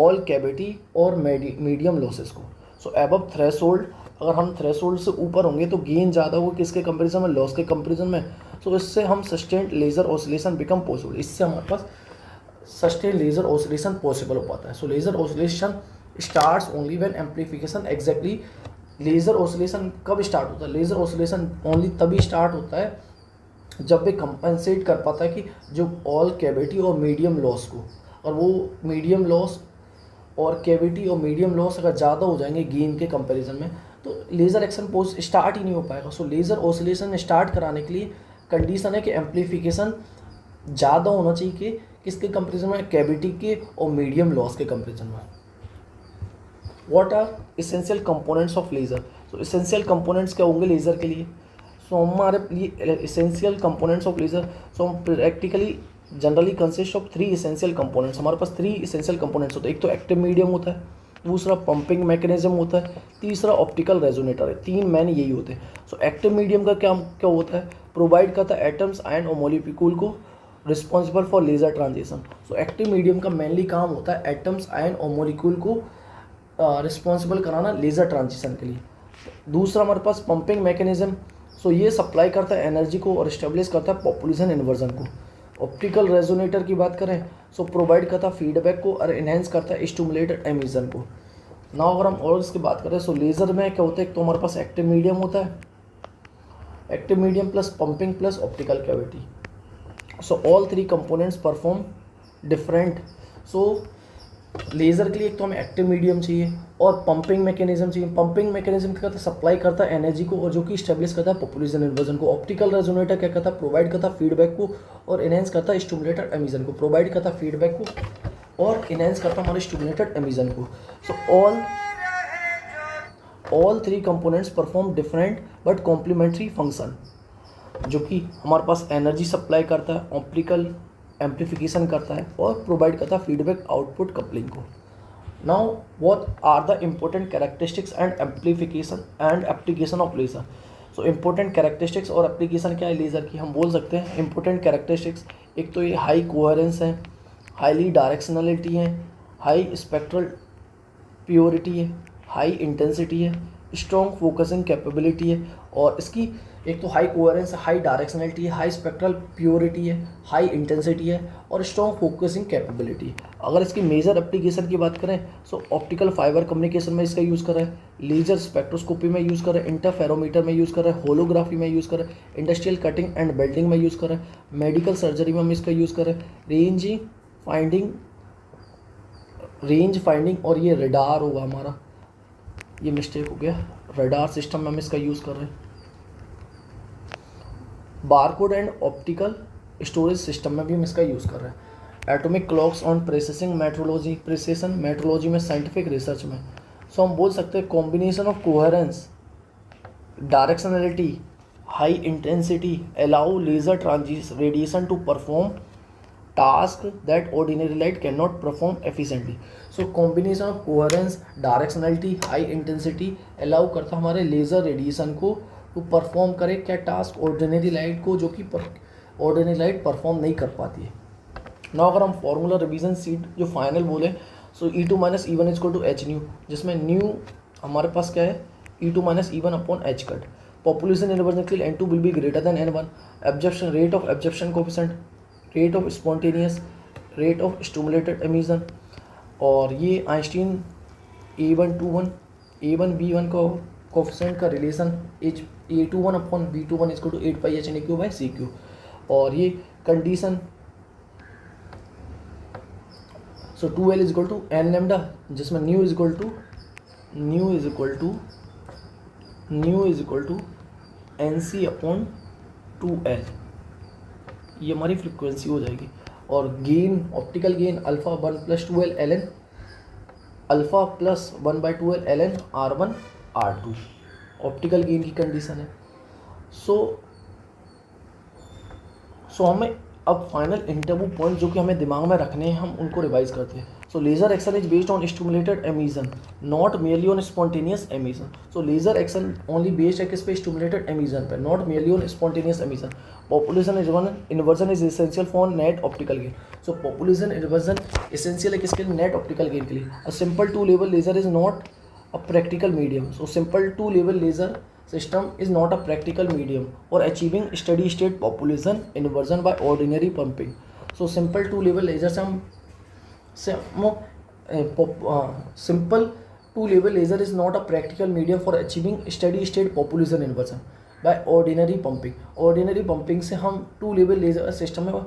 all cavity और medium losses को। so above threshold, अगर हम थ्रेशोल्ड से ऊपर होंगे तो गेन ज़्यादा होगा किसके कंपैरिजन में, लॉस के कंपैरिजन में। so इससे हम sustained laser oscillation become possible, इससे हमारे पास सस्टेन लेजर ऑसिलेशन पॉसिबल हो पाता है। So laser oscillation starts only when amplification exactly. Laser oscillation कब स्टार्ट होता है, लेजर ऑसिलेशन ओनली तभी स्टार्ट होता है जब वे कंपनसेट कर पाता है कि जो ऑल कैविटी और मीडियम लॉस को, और वो मीडियम लॉस और कैविटी और मीडियम लॉस अगर ज़्यादा हो जाएंगे गेन के कंपैरिजन में तो लेज़र एक्शन पोस्ट स्टार्ट ही नहीं हो पाएगा। सो लेज़र ऑसिलेशन स्टार्ट कराने के लिए कंडीशन है कि एम्प्लीफिकेशन ज़्यादा होना चाहिए कि किसके कंपैरिजन में, कैविटी के और मीडियम लॉस के कंपैरिजन में। What are essential components of laser. So essential components क्या होंगे लेज़र के लिए। सो हमारे लिए essential components of laser, so हम practically generally consist of 3 essential components. हमारे पास 3 इसेंशियल कंपोनेंट्स होते हैं। एक तो एक्टिव मीडियम होता है, दूसरा पंपिंग मैकेनिज्म होता है, तीसरा ऑप्टिकल रेजोनेटर है। 3 मैन यही होते हैं। सो एक्टिव मीडियम का क्या होता है, प्रोवाइड करता है एटम्स आयन और मॉलिक्यूल को responsible for laser transition. So active medium का मेनली काम होता है एटम्स आयन और मॉलिक्यूल को रिस्पॉन्सिबल कराना लेज़र ट्रांजिशन के लिए। दूसरा हमारे पास पंपिंग मैकेनिज्म, सो ये सप्लाई करता है एनर्जी को और इस्टेब्लिश करता है पॉपुलेशन इन्वर्जन को। ऑप्टिकल रेजोनेटर की बात करें सो प्रोवाइड करता है फीडबैक को और इनहेंस करता है स्टिमुलेटेड एमिशन को। नाउ अगर हम और इसकी बात करें सो लेज़र में क्या होता है, एक तो हमारे पास एक्टिव मीडियम होता है, active medium plus pumping plus optical cavity. So all 3 components perform different. So laser के लिए एक तो हमें एक्टिव मीडियम चाहिए और पंपिंग मैकेनिज्म चाहिए। पंपिंग मैकेनिज्म क्या करता है, सप्लाई करता है एनर्जी को और जो कि स्टेब्लिश करता है पॉपुलेशन इन्वर्जन को। ऑप्टिकल रेजोनेटर क्या करता है, प्रोवाइड करता है फीडबैक को और इनहेंस करता है स्टिमुलेटेड एमिशन को। प्रोवाइड करता है फीडबैक को और इनहेंस करता है हमारे स्टिमुलेटेड एमिशन को। So all 3 components perform different but complementary function, जो कि हमारे पास एनर्जी सप्लाई करता है, ऑप्टिकल एम्प्लीफिकेशन करता है और प्रोवाइड करता है फीडबैक आउटपुट कपलिंग को। Now what are the important characteristics and amplification and application of laser. So important characteristics और एप्लीकेशन क्या है लेज़र की, हम बोल सकते हैं इम्पोर्टेंट कैरेक्टरिस्टिक्स, एक तो ये हाई कोहेरेंस है, हाईली डायरेक्शनलिटी है, हाई स्पेक्ट्रल प्योरिटी है, हाई इंटेंसिटी है, स्ट्रॉन्ग फोकसिंग कैपेबिलिटी है, और इसकी एक तो हाई कोहेरेंस, हाई डायरेक्शनलिटी है, हाई स्पेक्ट्रल प्योरिटी है, हाई इंटेंसिटी है और स्ट्रॉन्ग फोकसिंग कैपेबिलिटी। अगर इसकी मेजर एप्लीकेशन की बात करें तो ऑप्टिकल फाइबर कम्युनिकेशन में इसका यूज़ कर रहे हैं, लेजर स्पेक्ट्रोस्कोपी में यूज़ कर रहे हैं, इंटरफेरोमीटर में यूज़ कर रहे हैं, होलोग्राफी में यूज़ कर रहे हैं, इंडस्ट्रियल कटिंग एंड बेल्डिंग में यूज़ कर रहे हैं, मेडिकल सर्जरी में हम इसका यूज़ कर रहे हैं, रेंज फाइंडिंग और ये रडार होगा हमारा, ये मिस्टेक हो गया, रडार सिस्टम में हम इसका यूज़ कर रहे हैं, barcode and optical storage system में भी हम इसका यूज़ कर रहे हैं, atomic clocks on precision metrology, precision metrology में, साइंटिफिक रिसर्च में। सो हम बोल सकते हैं combination of coherence, directionality, high intensity allow laser transition radiation to perform task that ordinary light cannot perform efficiently. So combination of coherence, directionality, high intensity allow करता हमारे laser radiation को to perform करे क्या task ordinary light को, जो कि ordinary light perform नहीं कर पाती है। ना अगर हम फॉर्मूला रिवीजन सीट जो फाइनल बोले, so E2 minus E1 is equal to H nu, जिसमें न्यू हमारे पास क्या है, E2 minus E1 upon h cut. Population inversion के लिए N2 will be greater than N1, absorption rate of absorption coefficient, rate of spontaneous, rate of stimulated emission, और ये Einstein A1 B1 का कोफिशिएंट का relation A21 upon B21 is to 8 pi HNQ by CQ, और ये condition so 2L is equal to N lambda, जिसमें nu is equal to NC upon 2L, ये हमारी frequency हो जाएगी। और gain, optical gain alpha 1 plus 2L ln alpha plus 1/2L ln R1 R2 optical gain की condition है। So हमें अब फाइनल इंटरव्यू पॉइंट जो कि हमें दिमाग में रखने हैं, हम उनको रिवाइज करते हैं। So laser action is based on stimulated emission, not merely on spontaneous emission. So laser action only based है किस पे, स्टिमुलेटेड एमिशन पे, not merely on spontaneous emission. Population inversion is essential for net optical gain. So population inversion essential है किसके लिए, net optical gain के लिए। A simple two level laser is not a practical medium. So simple two level laser system is not a practical medium for achieving steady state population inversion by ordinary pumping. So simple two level laser simple two level laser is not a practical medium for achieving steady state population inversion by ordinary pumping. Ordinary pumping से हम two level laser system में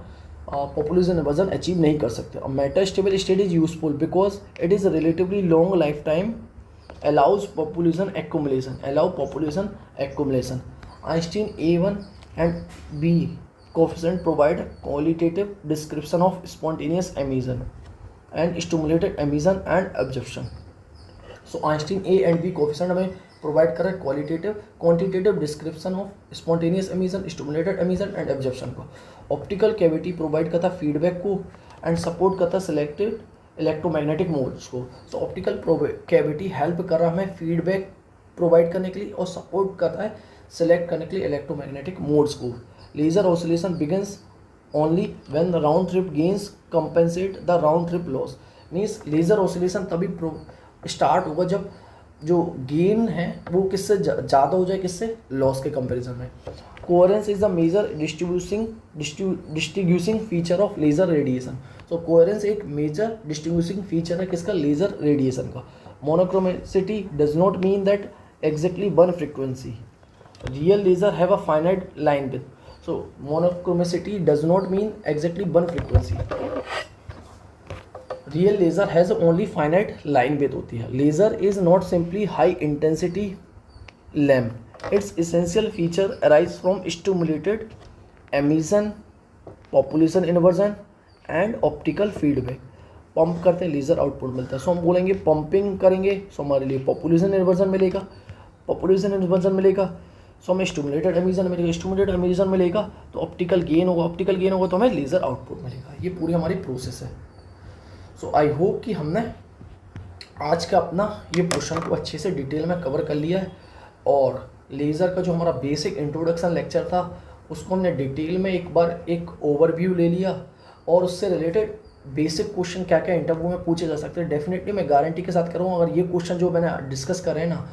population inversion achieve नहीं कर सकते। Metastable state is useful because it is a relatively long lifetime, allows population accumulation. Einstein A1 and B coefficient provide qualitative description of spontaneous emission and stimulated emission and absorption. So Einstein A and B coefficient हमें provide कर रहा है quantitative description of spontaneous emission, stimulated emission and absorption को। Optical cavity provide करता feedback को and support करता selected electromagnetic modes को। सो optical cavity help कर रहा है हमें फीडबैक प्रोवाइड करने के लिए और सपोर्ट करता है सिलेक्ट करने के लिए इलेक्ट्रोमैग्नेटिक मोड्स को। Laser oscillation begins only when the round trip gains compensate the round trip loss. Means laser oscillation तभी स्टार्ट होगा जब जो गेन है वो किससे ज़्यादा हो जाए, किससे, लॉस के कंपैरिजन में। Coherence is the major distinguishing feature of laser radiation. So coherence एक मेजर डिस्टिंग्विशिंग फीचर है किसका, लेजर रेडिएशन का। Monochromacity does not mean that exactly one frequency, real laser have a finite line width. So monochromacity does not mean exactly one frequency, real laser has only finite line width होती है। Laser is not simply high intensity lamp, its essential feature arise from stimulated emission, population inversion and optical feedback। Pump करते हैं laser output मिलता है। So हम बोलेंगे pumping करेंगे सो हमारे लिए पॉपुलेशन इन्वर्जन मिलेगा, पॉपुलेशन इन्वर्जन मिलेगा सो हमें स्टिमुलेटेड एमिशन मिलेगा, स्टिमुलेटेड एमिशन मिलेगा तो ऑप्टिकल गेन होगा, ऑप्टिकल गेन होगा तो हमें लेज़र आउटपुट मिलेगा। ये पूरी हमारी प्रोसेस है। सो आई होप कि हमने आज का अपना ये पोर्शन को अच्छे से डिटेल में कवर कर लिया है और लेज़र का जो हमारा बेसिक इंट्रोडक्शन लेक्चर था उसको हमने डिटेल में एक बार एक ओवरव्यू ले लिया, और उससे रिलेटेड बेसिक क्वेश्चन क्या क्या इंटरव्यू में पूछे जा सकते हैं। डेफिनेटली मैं गारंटी के साथ करूँगा, अगर ये क्वेश्चन जो मैंने डिस्कस करे हैं ना,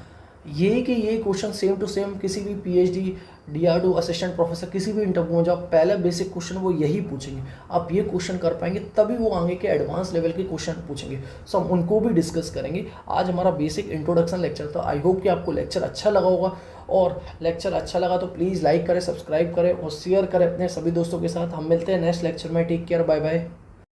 ये क्वेश्चन सेम टू सेम किसी भी पीएचडी, डीआरडीओ असिस्टेंट प्रोफेसर, किसी भी इंटरव्यू में जाओ, पहला बेसिक क्वेश्चन वो यही पूछेंगे। आप ये क्वेश्चन कर पाएंगे तभी वो आगे के एडवांस लेवल के क्वेश्चन पूछेंगे। सो हम उनको भी डिस्कस करेंगे। आज हमारा बेसिक इंट्रोडक्शन लेक्चर था। आई होप कि आपको लेक्चर अच्छा लगा होगा, और लेक्चर अच्छा लगा तो प्लीज़ लाइक करें, सब्सक्राइब करें और शेयर करें अपने सभी दोस्तों के साथ। हम मिलते हैं नेक्स्ट लेक्चर में। Take care, bye bye.